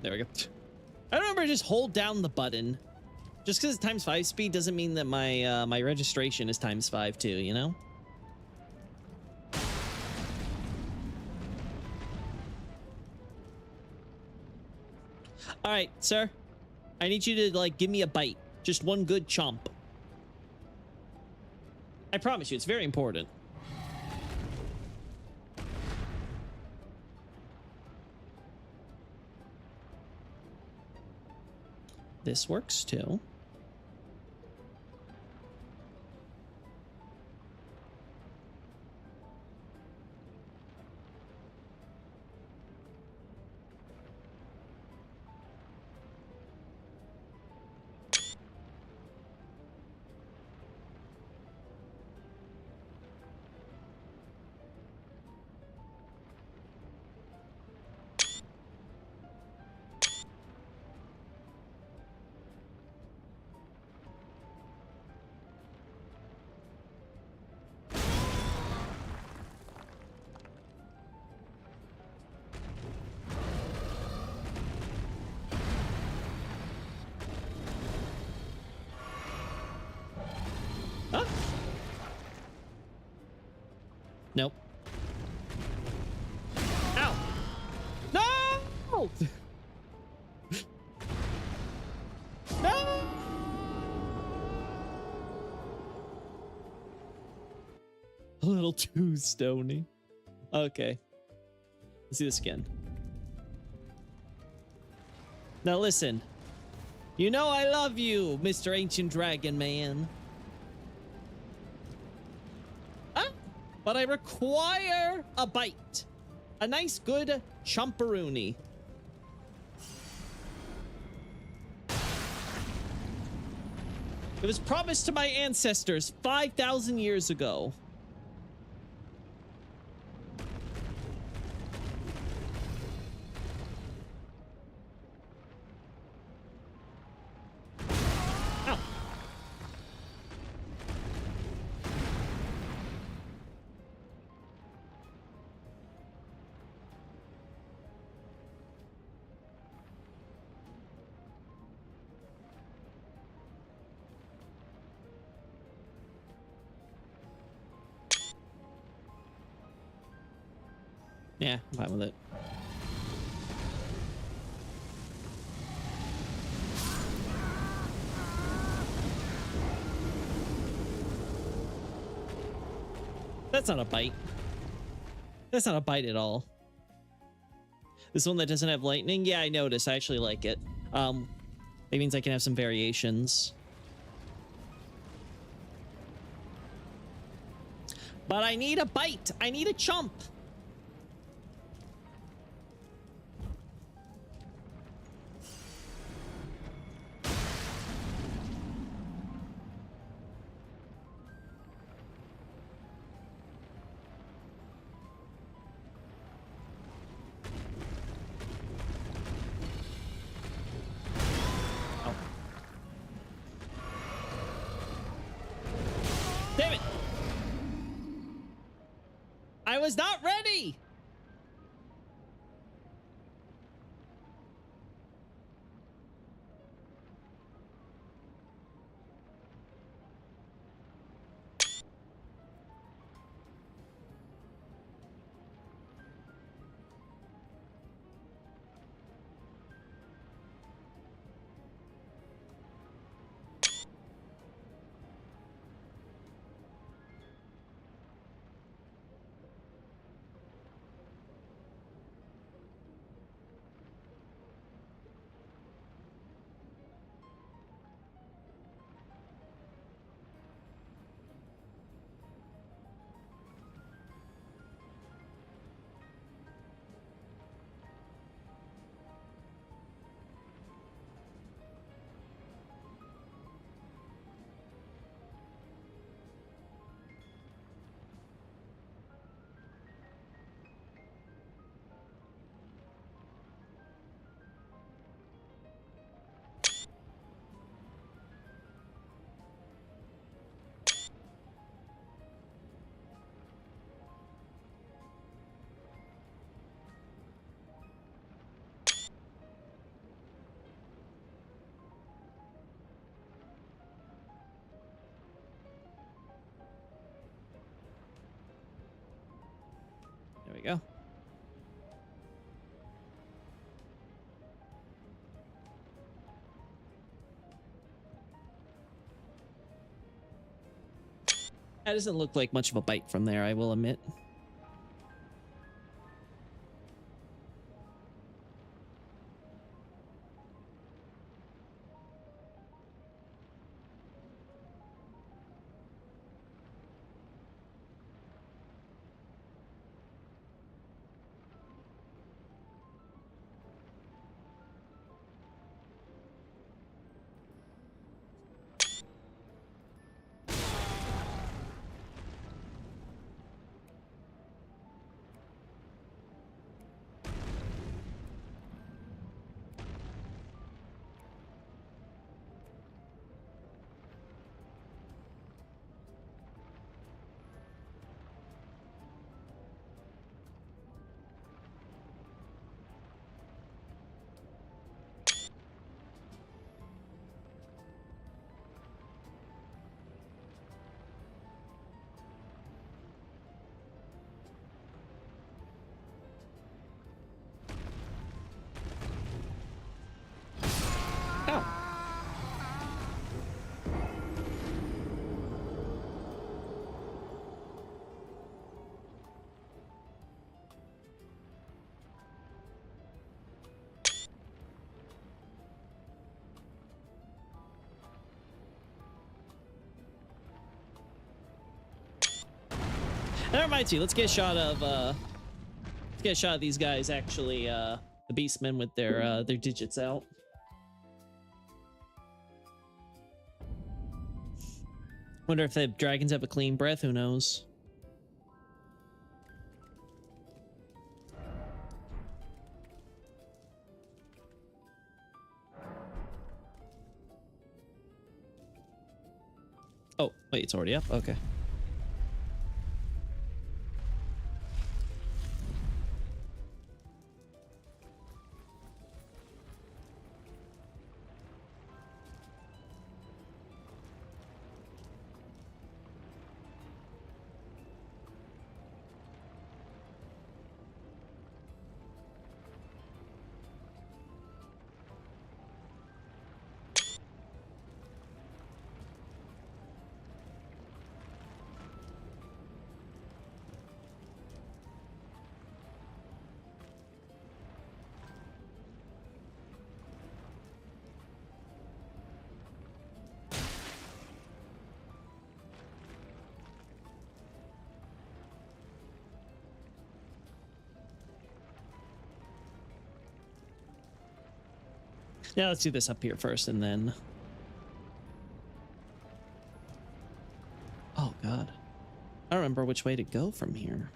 There we go. I remember just hold down the button. Just because it's ×5 speed doesn't mean that my my registration is ×5 too, you know? All right, sir. I need you to like give me a bite. Just one good chomp. I promise you, it's very important. This works too. Huh? Nope. Ow! No! No! A little too stony. Okay. Let's do this again. Now listen. You know I love you, Mr. Ancient Dragon Man. But I require a bite. A nice, good chomperoonie. It was promised to my ancestors 5,000 years ago. Ow. Yeah, I'm fine with it. That's not a bite. That's not a bite at all. This one that doesn't have lightning? Yeah, I noticed. I actually like it. It means I can have some variations. But I need a bite. I need a chomp. Damn it! I was not ready! That doesn't look like much of a bite from there, I will admit. Oh. That reminds me, let's get a shot of these guys actually the beastmen with their digits out. Wonder if the dragons have a clean breath, who knows? Oh, wait, it's already up? Okay. Yeah, let's do this up here first and then... Oh, God. I don't remember which way to go from here.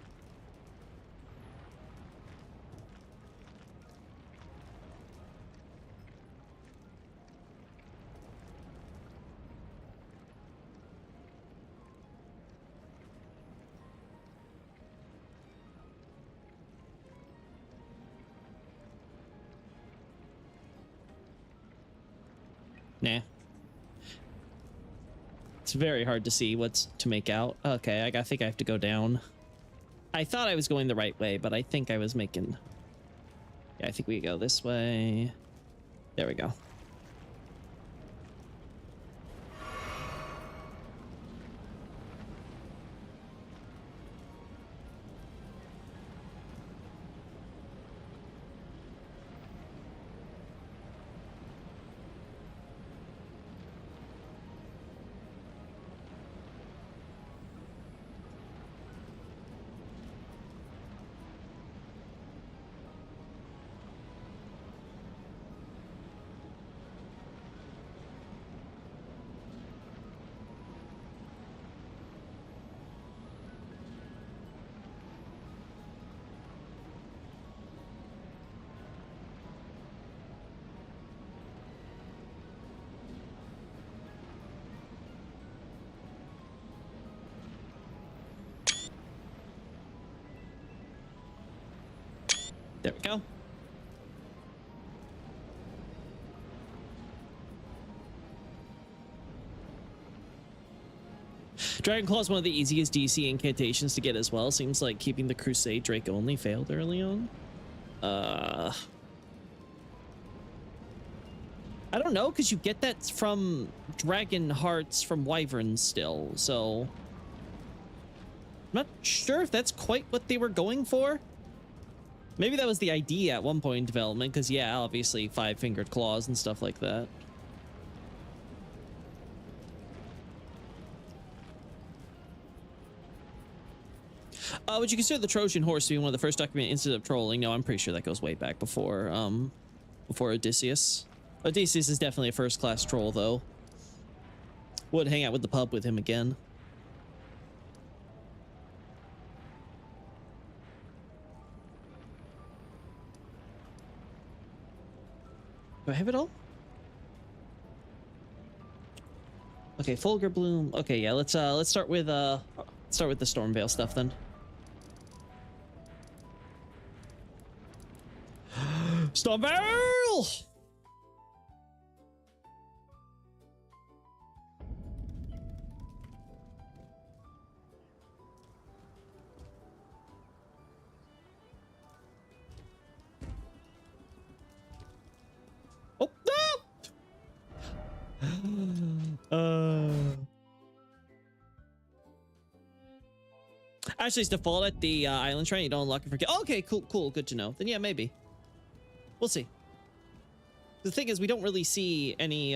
Nah. It's very hard to see what's to make out. Okay, I think I have to go down. I thought I was going the right way, but I think I was making... Yeah, I think we go this way. There we go. There we go. Dragon Claw is one of the easiest DC incantations to get as well. Seems like keeping the Crusade Drake only failed early on. I don't know, because you get that from Dragon Hearts from Wyverns still, so not sure if that's quite what they were going for. Maybe that was the idea at one point in development, because yeah, obviously five-fingered claws and stuff like that. Would you consider the Trojan horse to be one of the first documented instances of trolling? No, I'm pretty sure that goes way back before Odysseus. Odysseus is definitely a first-class troll, though. Would hang out with the pub with him again. Do I have it all? Okay, Fulgur Bloom. Okay, yeah, let's start with the Stormveil stuff then. Stormveil! Oh, no! Actually, it's default at the island shrine. You don't unlock it for... Okay, cool. Good to know. Then yeah, maybe. We'll see. The thing is, we don't really see any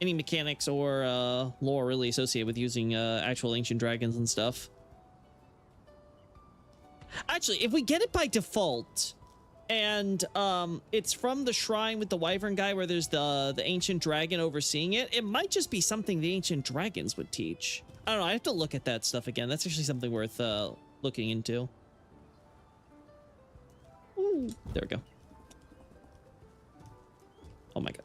mechanics or lore really associated with using actual ancient dragons and stuff. Actually, if we get it by default, and it's from the shrine with the wyvern guy where there's the ancient dragon overseeing it, it might just be something the ancient dragons would teach. I don't know. I have to look at that stuff again. That's actually something worth looking into. Ooh, there we go. Oh my god.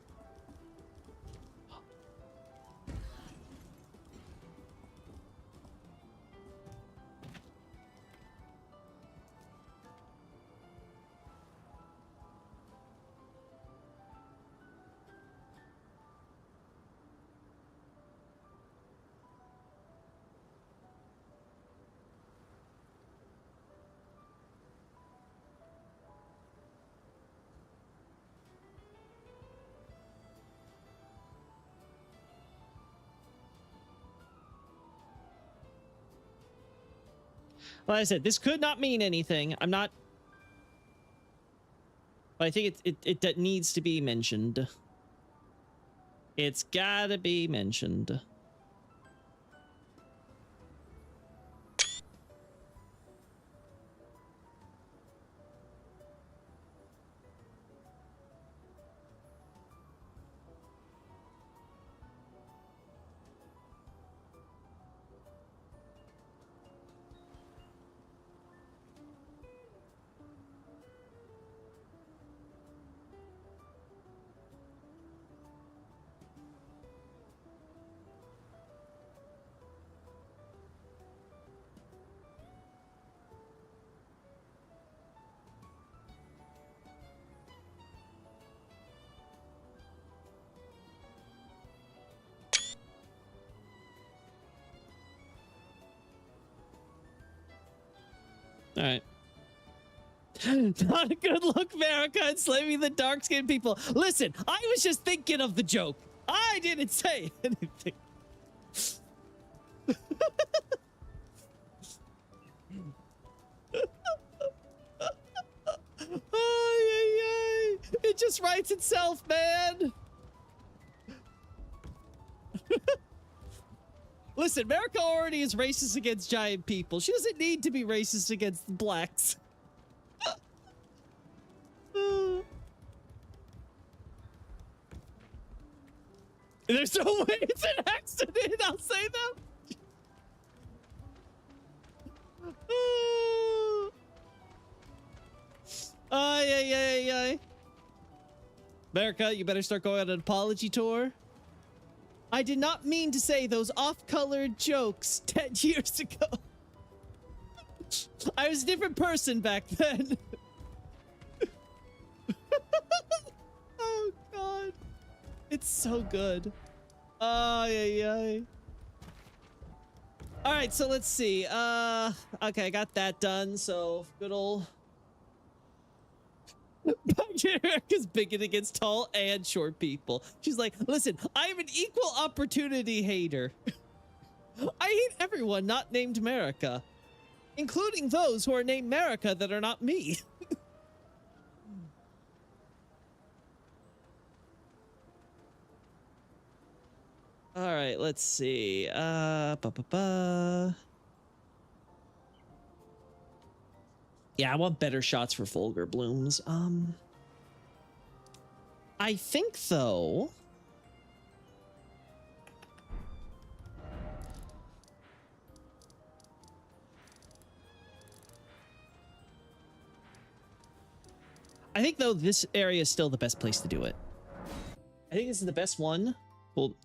Like I said, this could not mean anything. I'm not... But I think it needs to be mentioned. It's gotta be mentioned. All right. Not a good look, America, enslaving the dark-skinned people. Listen, I was just thinking of the joke. I didn't say anything. It just writes itself, man. Listen, America already is racist against giant people. She doesn't need to be racist against blacks. There's no way it's an accident, I'll say that. Ay. America, you better start going on an apology tour. I did not mean to say those off-colored jokes 10 years ago. I was a different person back then. Oh, God. It's so good. Ay. All right, so let's see. Okay, I got that done. So good old... America's bigot against tall and short people. She's like, listen, I'm an equal opportunity hater. I hate everyone not named America, including those who are named America that are not me. All right, let's see. Yeah, I want better shots for Fulgur blooms. I think though. I think though this area is still the best place to do it. I think this is the best one. Well,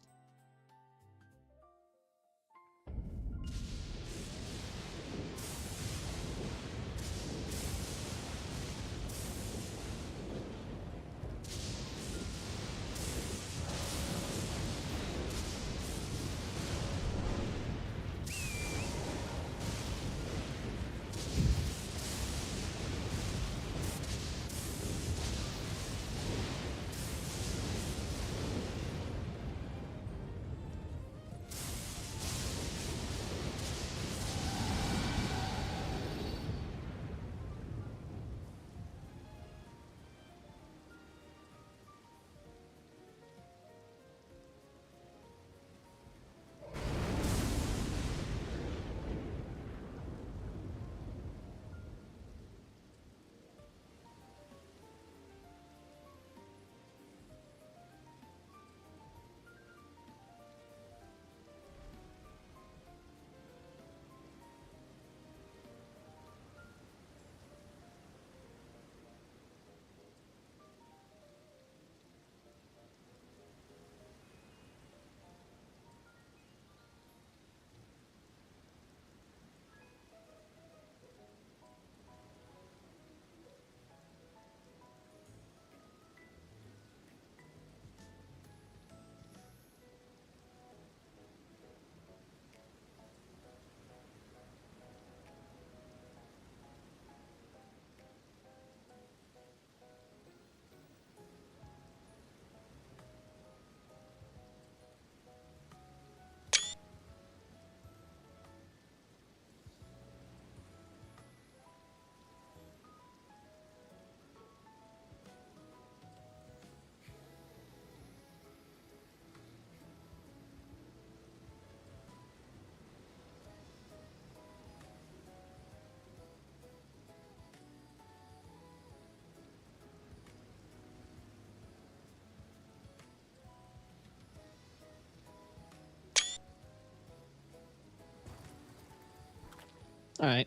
all right.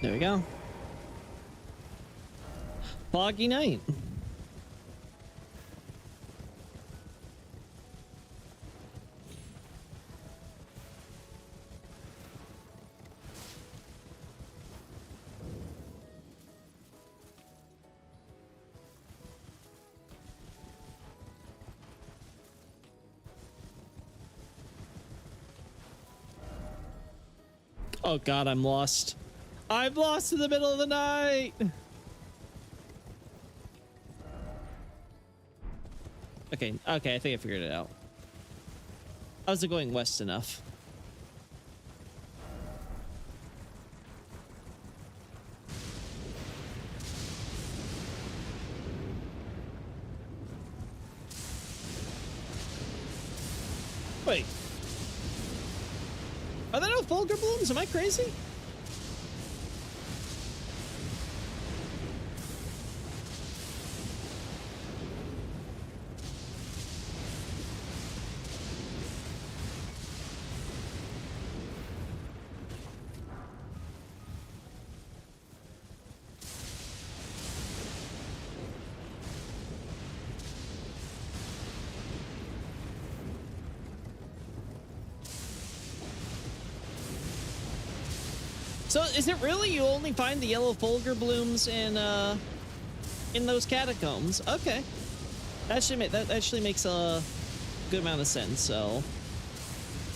There we go. Foggy night. Oh god, I'm lost. I'm lost in the middle of the night. Okay, I think I figured it out. I wasn't going west enough. Wait. Are there no Fulgur blooms? Am I crazy? So is it really you only find the yellow fulgur blooms in those catacombs? Okay, that actually makes a good amount of sense. So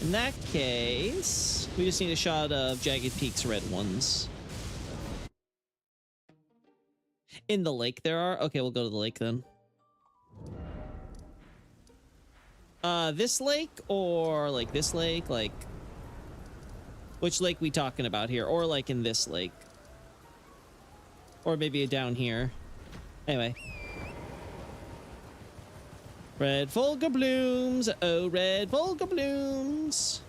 in that case, we just need a shot of Jagged Peak's red ones. In the lake there are? Okay, we'll go to the lake then. This lake or like this lake? Like, which lake we talking about here? Or like in this lake? Or maybe down here. Anyway. Red fulgur blooms. Oh, red fulgur blooms.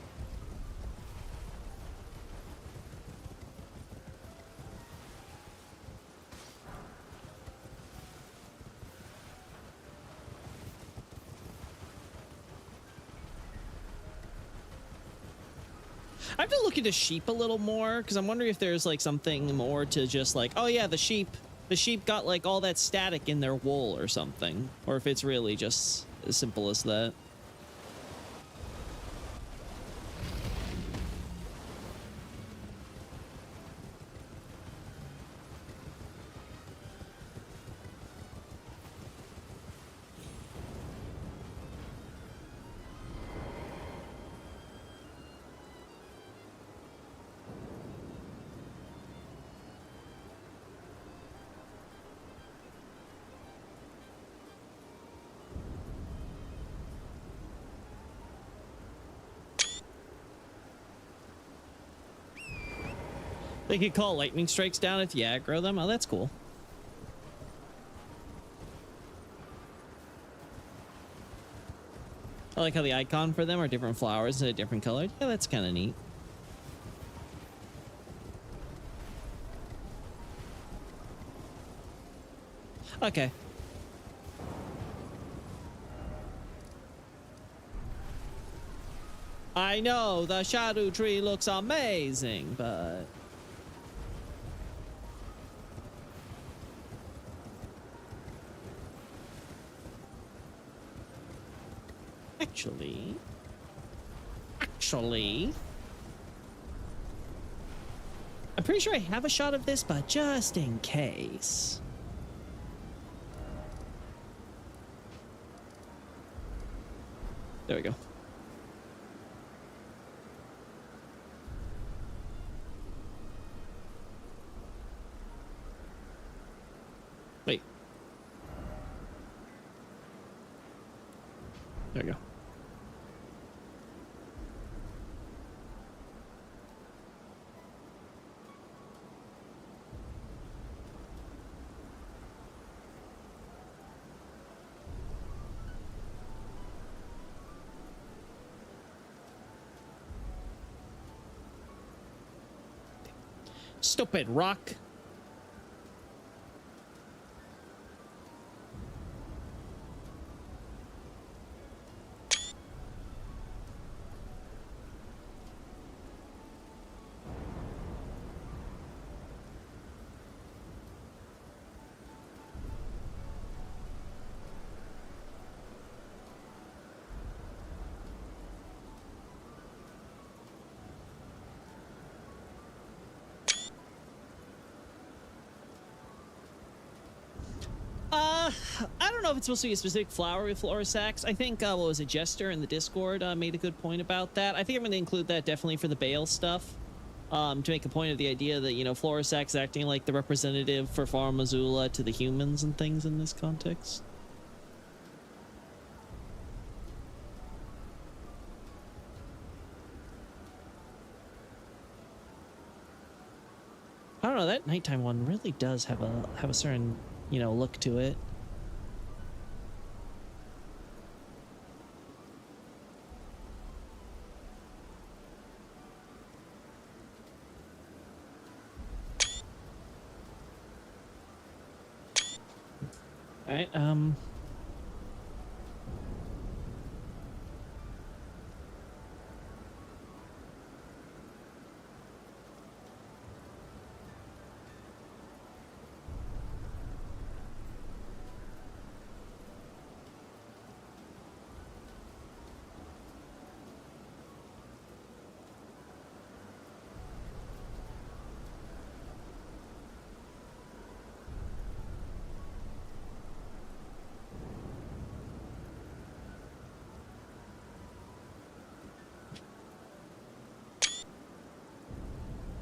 I have to look into sheep a little more because I'm wondering if there's like something more to just like, oh yeah, the sheep got like all that static in their wool or something, or if it's really just as simple as that. They could call lightning strikes down if you aggro them. Oh, that's cool. I like how the icon for them are different flowers and a different color. Yeah, that's kind of neat. Okay. I know the shadow tree looks amazing, but actually, I'm pretty sure I have a shot of this, but just in case. There we go. Wait. There we go. Stupid rock. I don't know if it's supposed to be a specific flower with Florisax. I think, what was it, Jester in the Discord made a good point about that. I think I'm going to include that definitely for the Bale stuff. To make a point of the idea that, you know, Florisax acting like the representative for Farum Azula to the humans and things in this context. I don't know, that nighttime one really does have a certain, you know, look to it. All right,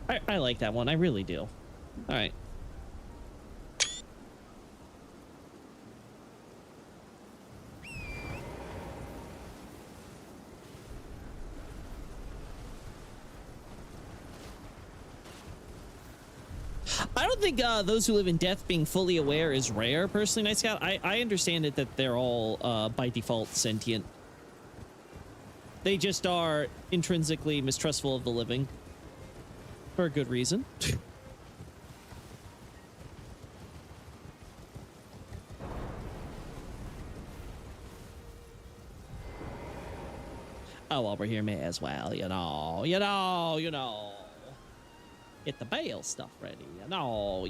I like that one. I really do. All right. I don't think those who live in death being fully aware is rare, personally, Night Scout. I understand it that they're all by default sentient. They just are intrinsically mistrustful of the living. For a good reason. Oh, while we're here, may as well, you know. Get the bale stuff ready, you know.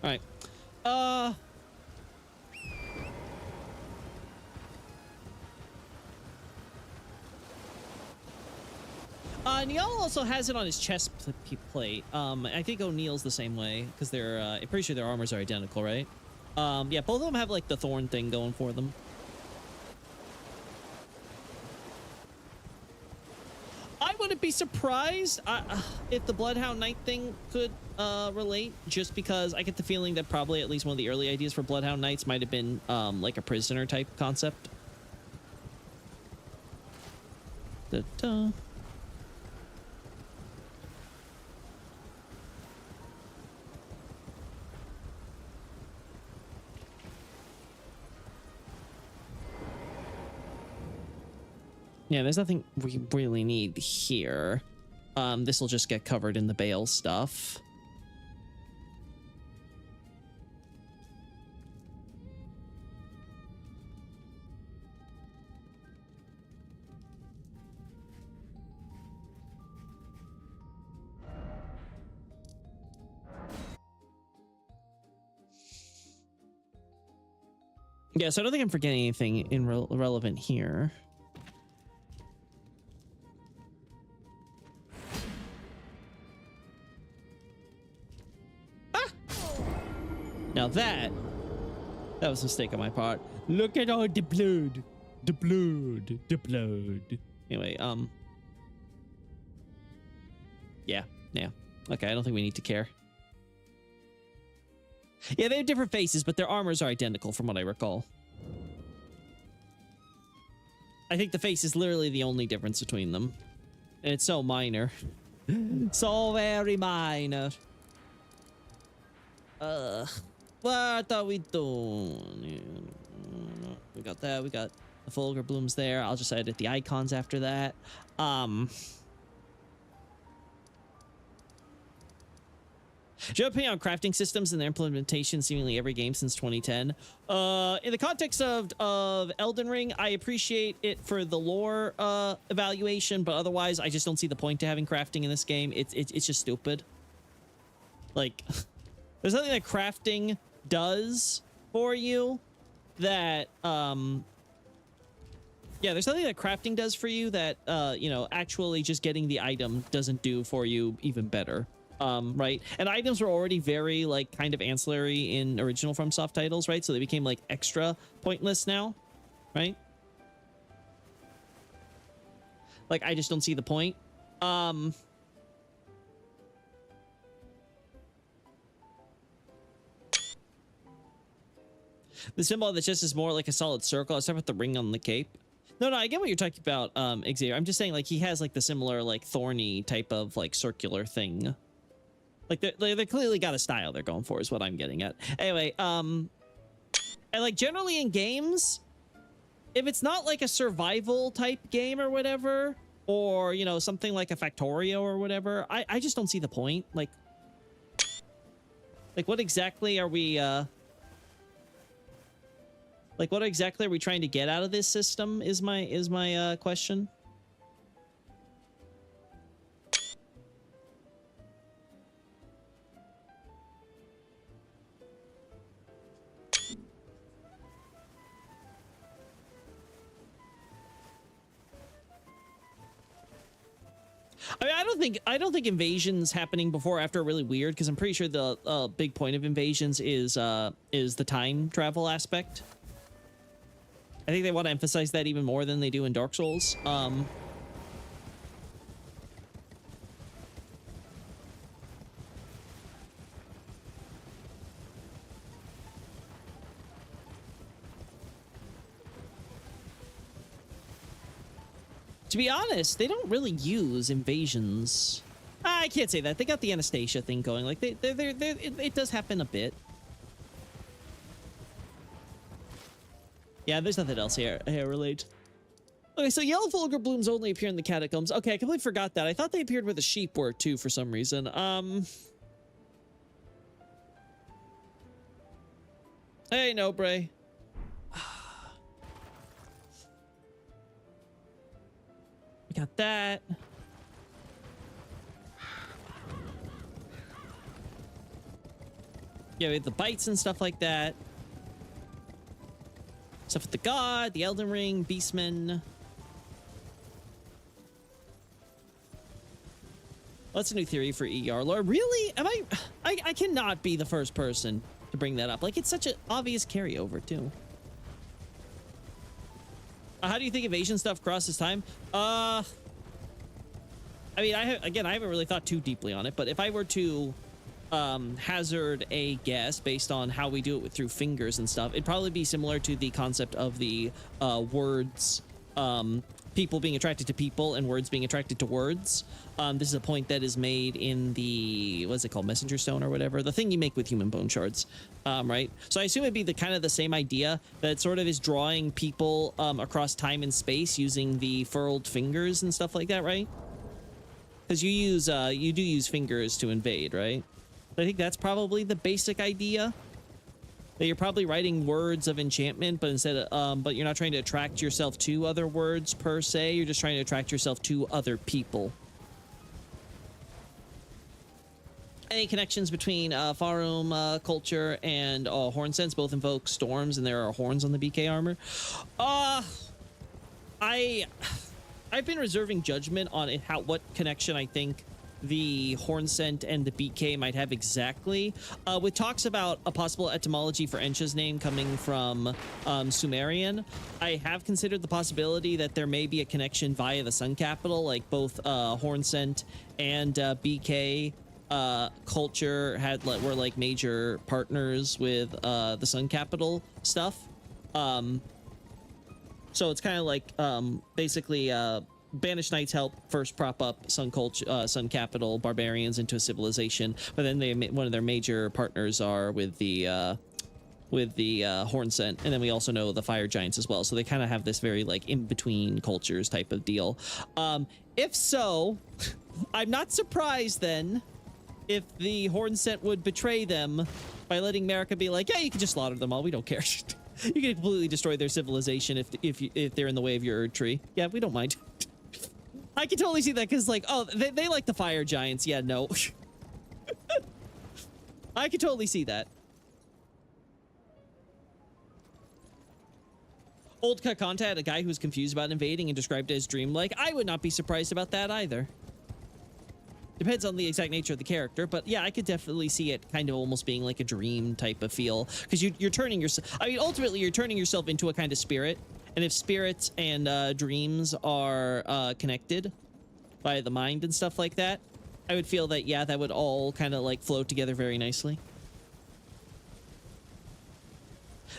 All right. Neil also has it on his chest plate. I think O'Neill's the same way because they're. I'm pretty sure their armors are identical, right? Yeah, both of them have like the thorn thing going for them. I wouldn't be surprised if the Bloodhound Knight thing could relate, just because I get the feeling that probably at least one of the early ideas for Bloodhound Knights might have been like a prisoner type concept. Da-da. Yeah, there's nothing we really need here. This will just get covered in the bale stuff. Yeah, so I don't think I'm forgetting anything relevant here. Now that was a mistake on my part. Look at all the blood. The blood. Anyway, yeah. Okay, I don't think we need to care. Yeah, they have different faces, but their armors are identical from what I recall. I think the face is literally the only difference between them. And it's so minor. So very minor. What are we doing? We got that. We got the Fulgur blooms there. I'll just edit the icons after that. Do you have an opinion on crafting systems and their implementation seemingly every game since 2010? In the context of Elden Ring, I appreciate it for the lore evaluation, but otherwise, I just don't see the point to having crafting in this game. It's just stupid. Like, there's nothing that crafting does for you that yeah, there's nothing that crafting does for you that you know, actually just getting the item doesn't do for you even better. Right, and items were already very like kind of ancillary in original FromSoft titles, right? So they became like extra pointless now, right? Like, I just don't see the point. The symbol of the chest is more like a solid circle. Except with the ring on the cape. No, I get what you're talking about, Xavier. I'm just saying, like, he has like the similar like thorny type of like circular thing. Like, they clearly got a style they're going for, is what I'm getting at. Anyway, and like generally in games, if it's not like a survival type game or whatever, or, you know, something like a Factorio or whatever. I just don't see the point. Like what exactly are we, like, what exactly are we trying to get out of this system is my question. I mean, I don't think invasions happening before or after are really weird, because I'm pretty sure the big point of invasions is the time travel aspect. I think they want to emphasize that even more than they do in Dark Souls. To be honest, they don't really use invasions. I can't say that. They got the Anastasia thing going. Like, it does happen a bit. Yeah, there's nothing else here relate. Okay, so yellow vulgar blooms only appear in the catacombs. Okay, I completely forgot that. I thought they appeared where the sheep were too for some reason. Hey, no, Bray. We got that. Yeah, we have the bites and stuff like that. Stuff with the god, the Elden Ring, Beastmen. That's a new theory for ER lore. Really? Am I cannot be the first person to bring that up. Like, it's such an obvious carryover, too. How do you think evasion stuff crosses time? I mean, I haven't really thought too deeply on it, but if I were to hazard a guess based on how we do it through fingers and stuff, it'd probably be similar to the concept of the words, people being attracted to people and words being attracted to words. This is a point that is made in the, what's it called, Messenger Stone or whatever, the thing you make with human bone shards, right? So I assume it'd be the kind of the same idea, that sort of is drawing people across time and space using the furled fingers and stuff like that, right? Because you do use fingers to invade, right? I think that's probably the basic idea. That you're probably writing words of enchantment, but instead of, but you're not trying to attract yourself to other words per se. You're just trying to attract yourself to other people. Any connections between Farum culture and Horn Sense? Both invoke storms, and there are horns on the BK armor. I've been reserving judgment on it, what connection I think the Hornsent and the BK might have exactly, with talks about a possible etymology for Ensha's name coming from Sumerian. I have considered the possibility that there may be a connection via the Sun Capital, like both Hornsent and BK culture were like major partners with the Sun Capital stuff. So it's kind of like basically Banished Knights help first prop up Sun Capital barbarians into a civilization, but then one of their major partners are with the Hornsent, and then we also know the Fire Giants as well. So they kind of have this very like in between cultures type of deal. If so, I'm not surprised then if the Hornsent would betray them by letting Marika be like, yeah, you can just slaughter them all. We don't care. You can completely destroy their civilization if they're in the way of your tree. Yeah, we don't mind. I can totally see that, because like, oh, they like the Fire Giants. Yeah, no. I can totally see that. Old Kakanta had a guy who was confused about invading and described it as dreamlike. I would not be surprised about that either. Depends on the exact nature of the character, but yeah, I could definitely see it kind of almost being like a dream type of feel, because you're turning yourself, I mean, ultimately you're turning yourself into a kind of spirit, and if spirits and dreams are connected by the mind and stuff like that, I would feel that, yeah, that would all kind of like flow together very nicely.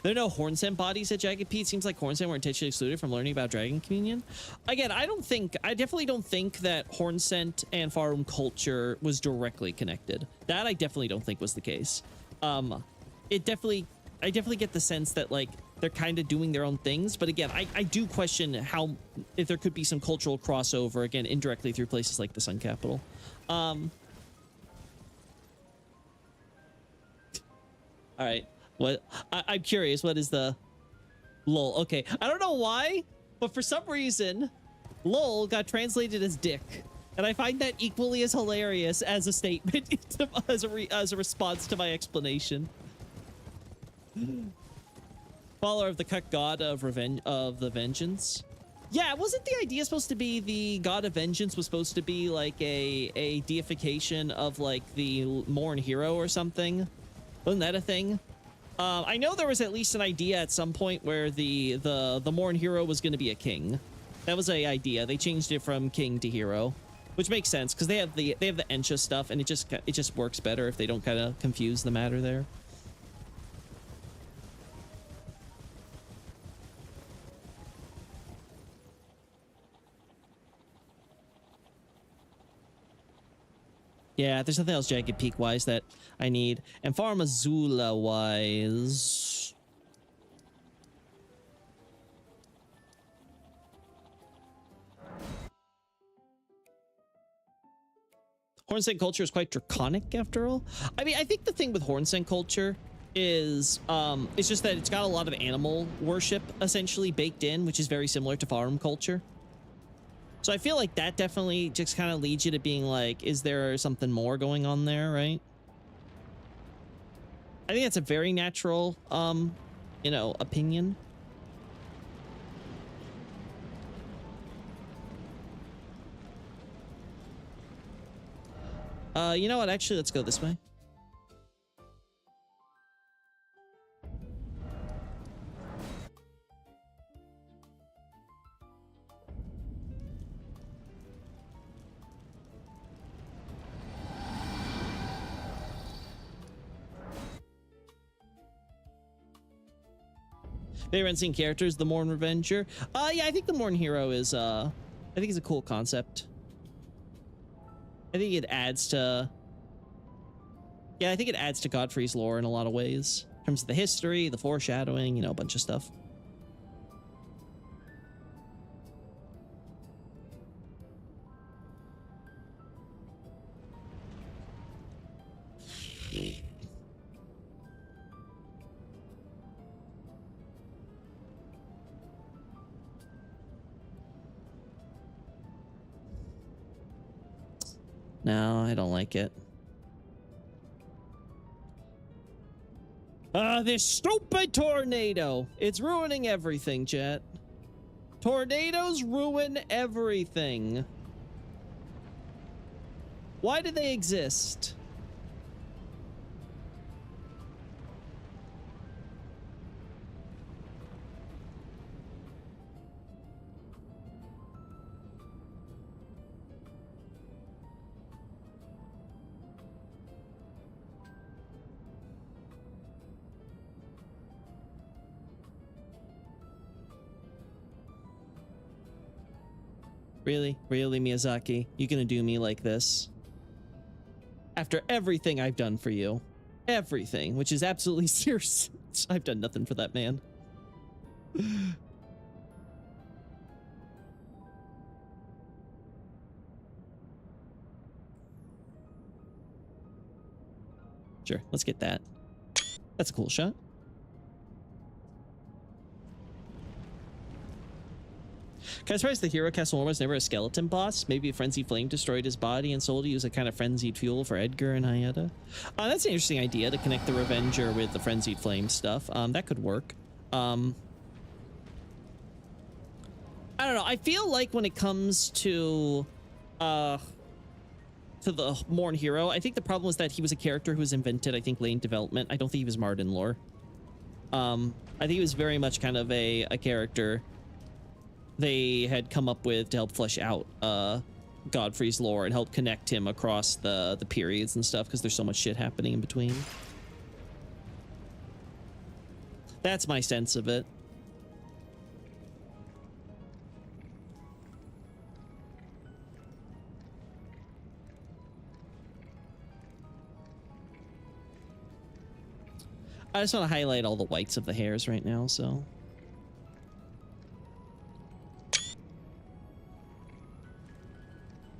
There are no Hornsent bodies at Jagged Peak. Seems like Hornsent were intentionally excluded from learning about Dragon Communion. Again, I definitely don't think that Hornsent and Farum culture was directly connected. That I definitely don't think was the case. I definitely get the sense that like they're kind of doing their own things. But again, I do question how if there could be some cultural crossover again indirectly through places like the Sun Capital. All right, what I'm curious, what is the lol? Okay, I don't know why, but for some reason, lol got translated as dick, and I find that equally as hilarious as a statement, as a response to my explanation. Follower of the Cuck god of the vengeance. Yeah, wasn't the idea supposed to be the god of vengeance was supposed to be like a deification of like the Morn hero or something? Wasn't that a thing? I know there was at least an idea at some point where the Morn hero was going to be a king. That was a idea. They changed it from king to hero, which makes sense because they have the Ensha stuff, and it just works better if they don't kind of confuse the matter there. Yeah, there's nothing else Jagged Peak wise that I need. And Farm Azula wise. Hornsent culture is quite draconic after all. I mean, I think the thing with Hornsent culture is it's just that it's got a lot of animal worship essentially baked in, which is very similar to farm culture. So I feel like that definitely just kind of leads you to being like, is there something more going on there, right? I think that's a very natural, you know, opinion. You know what? Actually, let's go this way. Favorite unseen characters, the Morn Revenger. Yeah, I think the Morn Hero is, I think it's a cool concept. I think it adds to... Yeah, I think it adds to Godfrey's lore in a lot of ways. In terms of the history, the foreshadowing, you know, a bunch of stuff. No, I don't like it. This stupid tornado. It's ruining everything, chat. Tornadoes ruin everything. Why do they exist? Really? Really, Miyazaki? You gonna do me like this? After everything I've done for you. Everything, which is absolutely serious. I've done nothing for that man. Sure, let's get that. That's a cool shot. Kind of surprised the hero Castle was never a skeleton boss. Maybe a frenzied flame destroyed his body and soul to use a kind of frenzied fuel for Edgar and Hayata. That's an interesting idea to connect the Revenger with the frenzied flame stuff. That could work. I don't know. I feel like when it comes to the Morn hero, I think the problem was that he was a character who was invented, I think, late in development. I don't think he was marred in lore. I think he was very much kind of a character they had come up with to help flesh out Godfrey's lore and help connect him across the periods and stuff, because there's so much shit happening in between. That's my sense of it. I just want to highlight all the whites of the hairs right now, so.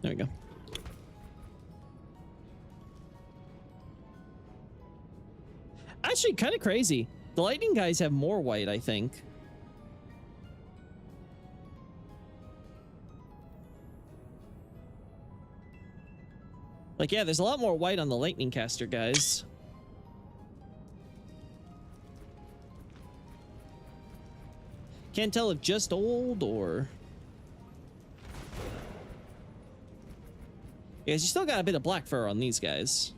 There we go. Actually, kind of crazy. The lightning guys have more white, I think. Like, yeah, there's a lot more white on the lightning caster guys. Can't tell if just old or... Yeah, you still got a bit of black fur on these guys.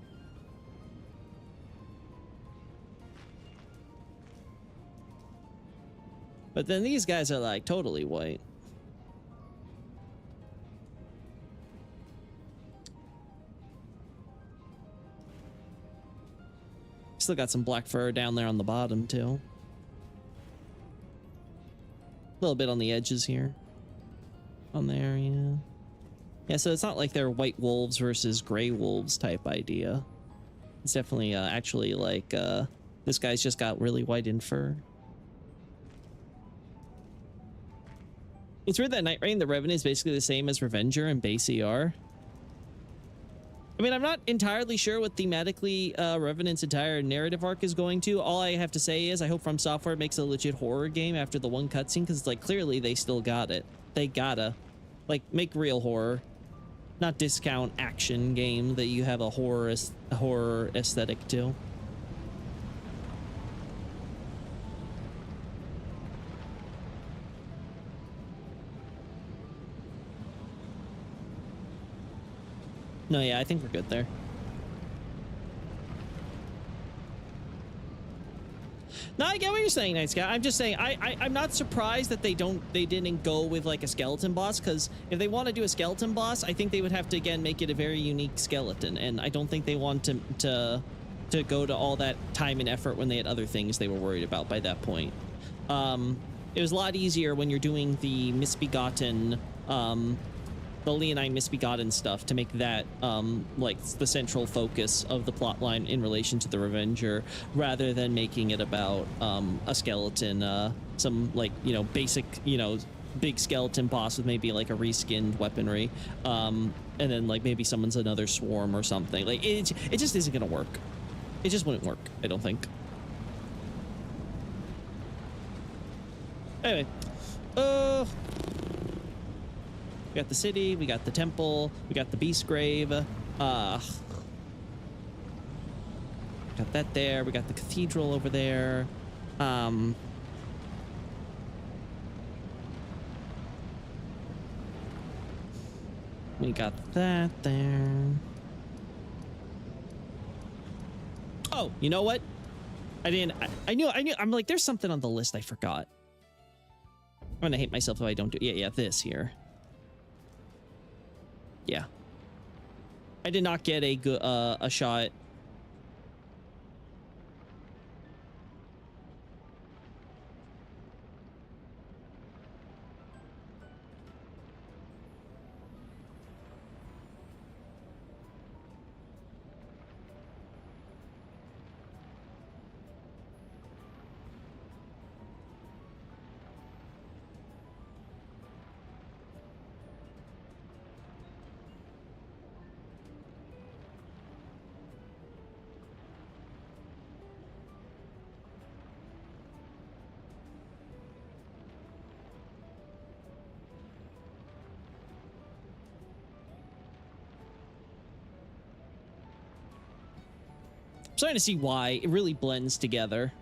But then these guys are like totally white. Still got some black fur down there on the bottom too. A little bit on the edges here. On there, yeah. Yeah, so it's not like they're white wolves versus gray wolves type idea. It's definitely actually like this guy's just got really white in fur. It's weird that Night Rain, the Revenant, is basically the same as Revenger and base ER. I mean, I'm not entirely sure what thematically Revenant's entire narrative arc is going to. All I have to say is I hope From Software makes a legit horror game after the one cutscene, because it's like clearly they still got it. They gotta like make real horror, not discount action game that you have a horror aesthetic to. No, yeah, I think we're good there. No, I get what you're saying, Night Scout. I'm just saying I'm not surprised that they didn't go with like a skeleton boss, because if they want to do a skeleton boss, I think they would have to again make it a very unique skeleton, and I don't think they want to go to all that time and effort when they had other things they were worried about by that point. It was a lot easier when you're doing the Misbegotten the Leonine Misbegotten stuff to make that like the central focus of the plot line in relation to the Revenger, rather than making it about a skeleton, some like, you know, basic, you know, big skeleton boss with maybe like a reskinned weaponry, and then like maybe summons another swarm or something. Like it just isn't gonna work. It just wouldn't work, I don't think. Anyway, we got the city, we got the temple, we got the beast grave. Got that there. We got the cathedral over there. We got that there. Oh, you know what? I knew. I'm like, there's something on the list I forgot. I'm gonna hate myself if I don't do. Yeah, this here. Yeah, I did not get a good a shot. I'm starting to see why it really blends together.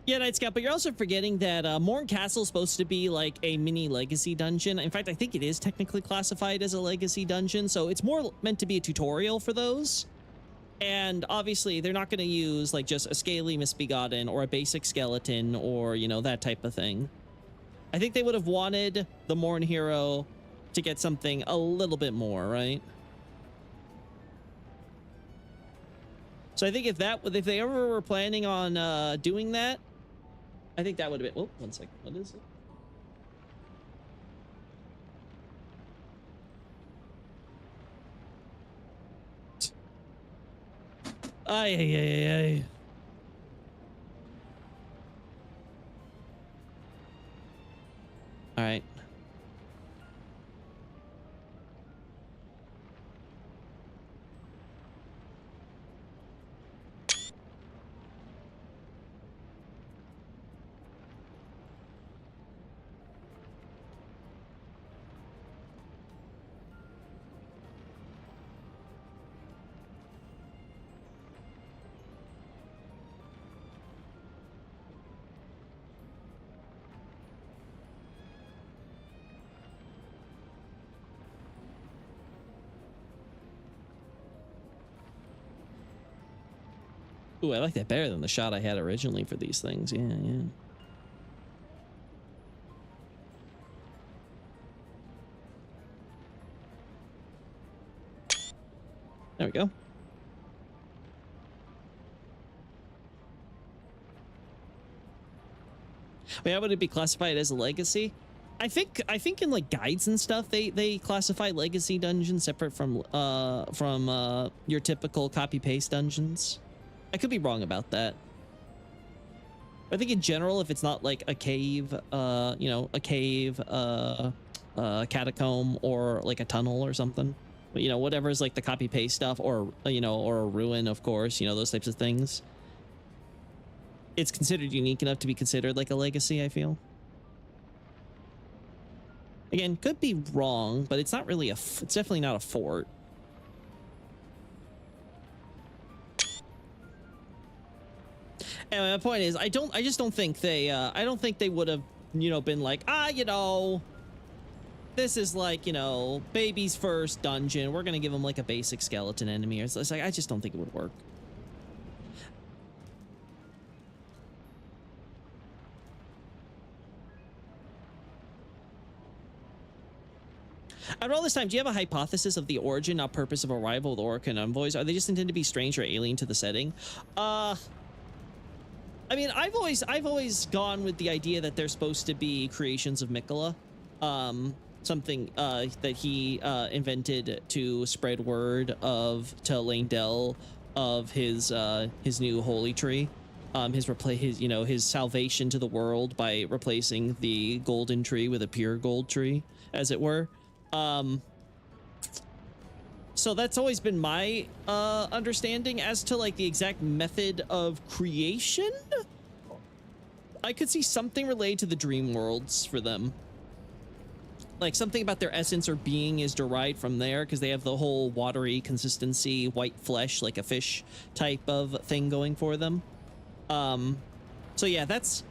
Yeah, Night Scout, but you're also forgetting that Morn Castle is supposed to be like a mini legacy dungeon. In fact, I think it is technically classified as a legacy dungeon, so it's more meant to be a tutorial for those. And obviously, they're not going to use like just a scaly misbegotten or a basic skeleton or, you know, that type of thing. I think they would have wanted the Morn hero to get something a little bit more, right? So I think if they ever were planning on doing that, I think that would have been... Oh, one second. What is it? Ay, ay, ay, ay. All right. Ooh, I like that better than the shot I had originally for these things. Yeah, yeah. There we go. Wait, how would it be classified as a legacy? I think in like guides and stuff they classify legacy dungeons separate from your typical copy paste dungeons. I could be wrong about that. I think in general, if it's not like a cave, you know, a cave, catacomb, or like a tunnel or something, but you know, whatever is like the copy paste stuff, or you know, or a ruin, of course, you know, those types of things. It's considered unique enough to be considered like a legacy, I feel. Again, could be wrong, but it's not really it's definitely not a fort. Anyway, my point is, I just don't think they, I don't think they would have, you know, been like, you know, this is like, you know, baby's first dungeon. We're gonna give him like a basic skeleton enemy. It's like, I just don't think it would work. After all this time, do you have a hypothesis of the origin, not purpose of arrival of the Orokin envoys? Are they just intended to be strange or alien to the setting? I mean, I've always gone with the idea that they're supposed to be creations of Miquella, something that he invented to spread word to Leyndell of his new holy tree, his salvation to the world by replacing the golden tree with a pure gold tree, as it were. So that's always been my understanding. As to like the exact method of creation, I could see something related to the dream worlds for them, like something about their essence or being is derived from there, because they have the whole watery consistency, white flesh, like a fish type of thing going for them. So yeah, that's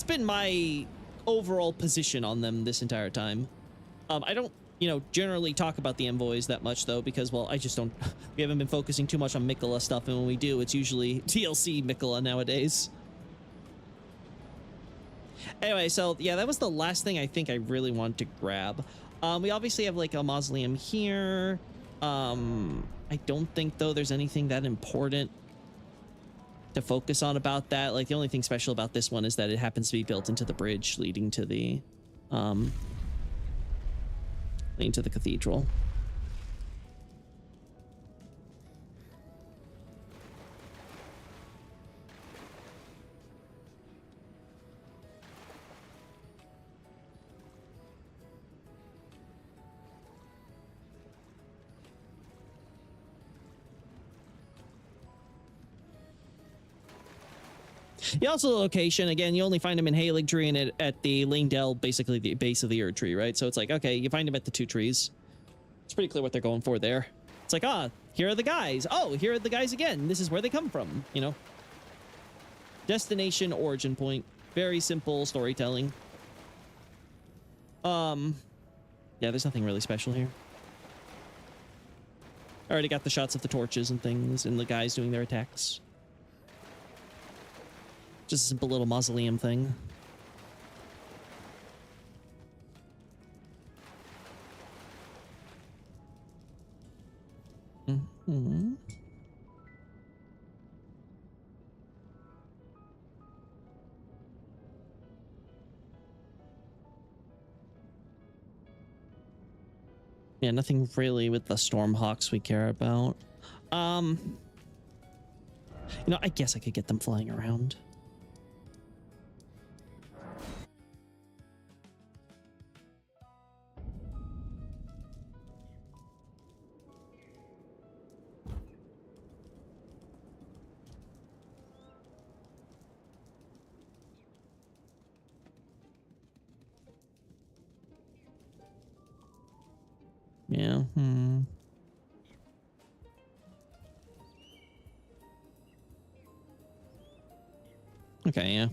been my overall position on them this entire time. I don't, you know, generally talk about the envoys that much, though, because, well, I just don't... We haven't been focusing too much on Miquella stuff, and when we do, it's usually TLC Miquella nowadays. Anyway, so, yeah, that was the last thing I think I really wanted to grab. We obviously have, like, a mausoleum here. I don't think, though, there's anything that important to focus on about that. Like, the only thing special about this one is that it happens to be built into the bridge leading to the... into the cathedral. Yeah, also the location, again, you only find him in Haligtree and at the Leyndell, basically the base of the Erd tree, right? So it's like, okay, you find him at the two trees. It's pretty clear what they're going for there. It's like, here are the guys. Oh, here are the guys again. This is where they come from, you know? Destination, origin point. Very simple storytelling. Yeah, there's nothing really special here. I already got the shots of the torches and things and the guys doing their attacks. Just a simple little mausoleum thing. Mm-hmm. Yeah, nothing really with the Stormhawks we care about. You know, I guess I could get them flying around. Yeah. Okay, yeah.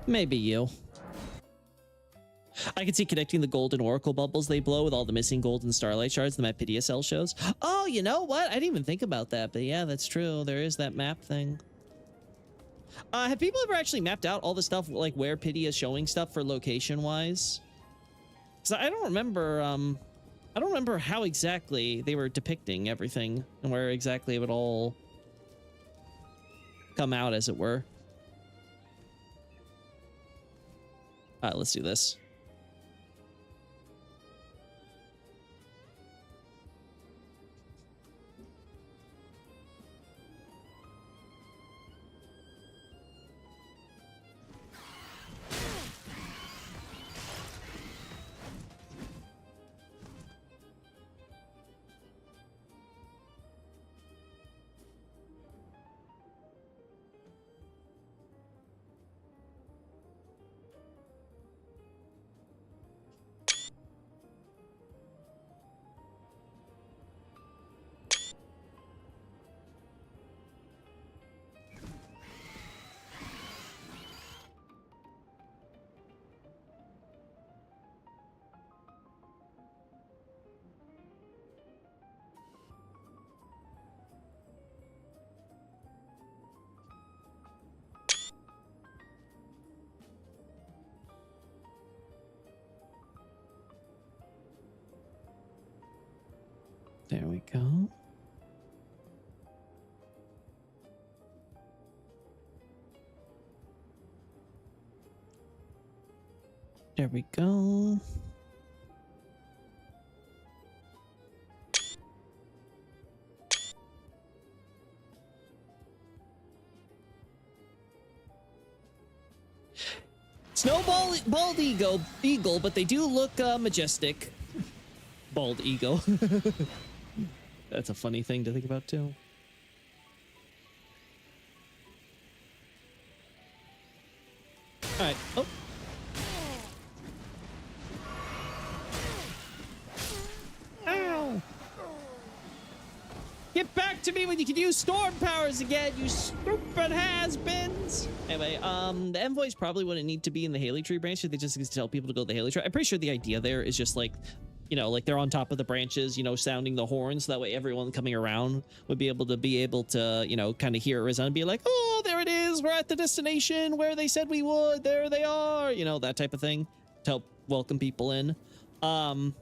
Maybe you. I can see connecting the golden oracle bubbles they blow with all the missing golden starlight shards the map PDSL shows. Oh, you know what? I didn't even think about that, but yeah, that's true. There is that map thing. Have people ever actually mapped out all the stuff, like where Pity is showing stuff for location-wise? Because I don't remember how exactly they were depicting everything and where exactly it would all come out, as it were. All right, let's do this. There we go. There we go. Snowball, bald eagle, but they do look majestic. Bald eagle. That's a funny thing to think about too. All right. Oh. Ow. Get back to me when you can use storm powers again, you stupid has-beens. Anyway, the envoys probably wouldn't need to be in the Haley Tree branch if they just tell people to go to the Haley Tree. I'm pretty sure the idea there is just like, you know, like they're on top of the branches, you know, sounding the horns. That way everyone coming around would be able to, you know, kind of hear it resound and be like, oh, there it is. We're at the destination where they said we would. There they are. You know, that type of thing to help welcome people in. And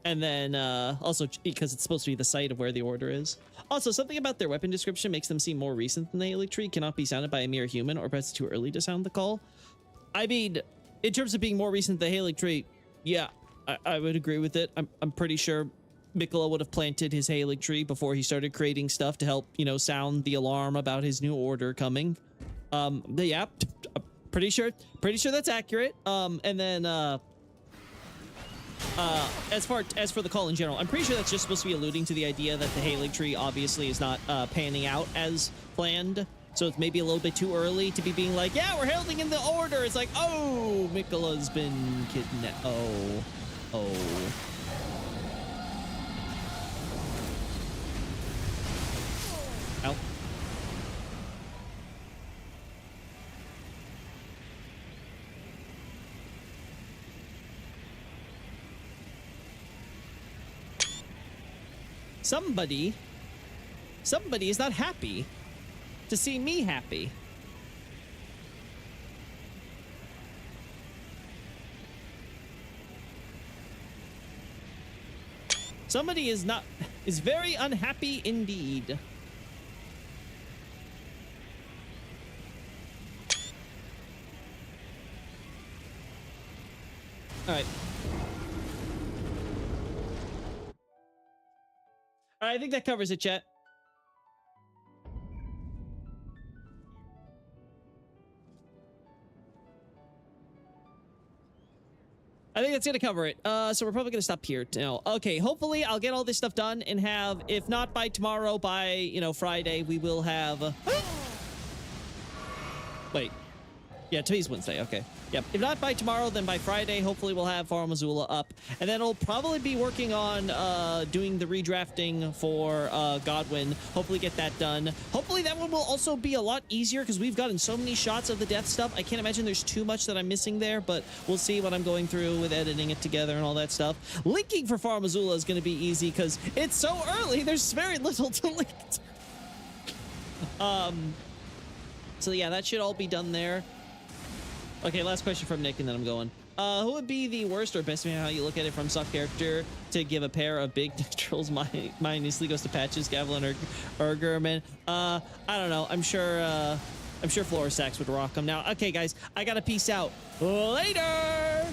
then also because it's supposed to be the site of where the order is. Also, something about their weapon description makes them seem more recent than the Haley Tree. Cannot be sounded by a mere human, or perhaps too early to sound the call. I mean, in terms of being more recent than the Haley Tree, yeah, I would agree with it. I'm pretty sure Miquella would have planted his Haley Tree before he started creating stuff to help, you know, sound the alarm about his new order coming. But yeah, pretty sure that's accurate. And then as for the call in general, I'm pretty sure that's just supposed to be alluding to the idea that the Haley Tree obviously is not panning out as planned. So it's maybe a little bit too early to be being like, yeah, we're holding in the order. It's like, oh, Miquella's been kidnapped. Oh. Ow. Somebody is not happy to see me happy. Somebody is very unhappy indeed. All right. All right, I think that covers it, chat. I think that's gonna cover it. So we're probably gonna stop here now. Okay, hopefully I'll get all this stuff done and have, if not by tomorrow, by, you know, Friday, we will have... Wait. Yeah, today's Wednesday. Okay. Yep. If not by tomorrow, then by Friday, hopefully we'll have Farum Azula up. And then I'll probably be working on doing the redrafting for Godwyn. Hopefully get that done. Hopefully that one will also be a lot easier because we've gotten so many shots of the death stuff. I can't imagine there's too much that I'm missing there, but we'll see what I'm going through with editing it together and all that stuff. Linking for Farum Azula is going to be easy because it's so early. There's very little to link. So yeah, that should all be done there. Okay, last question from Nick, and then I'm going. Who would be the worst or best, how you look at it, from stock character to give a pair of big trolls? Mine easily goes to Patches, Gavilan, or Gurman. I don't know. I'm sure Florisax would rock them. Now, okay, guys, I gotta peace out. Later!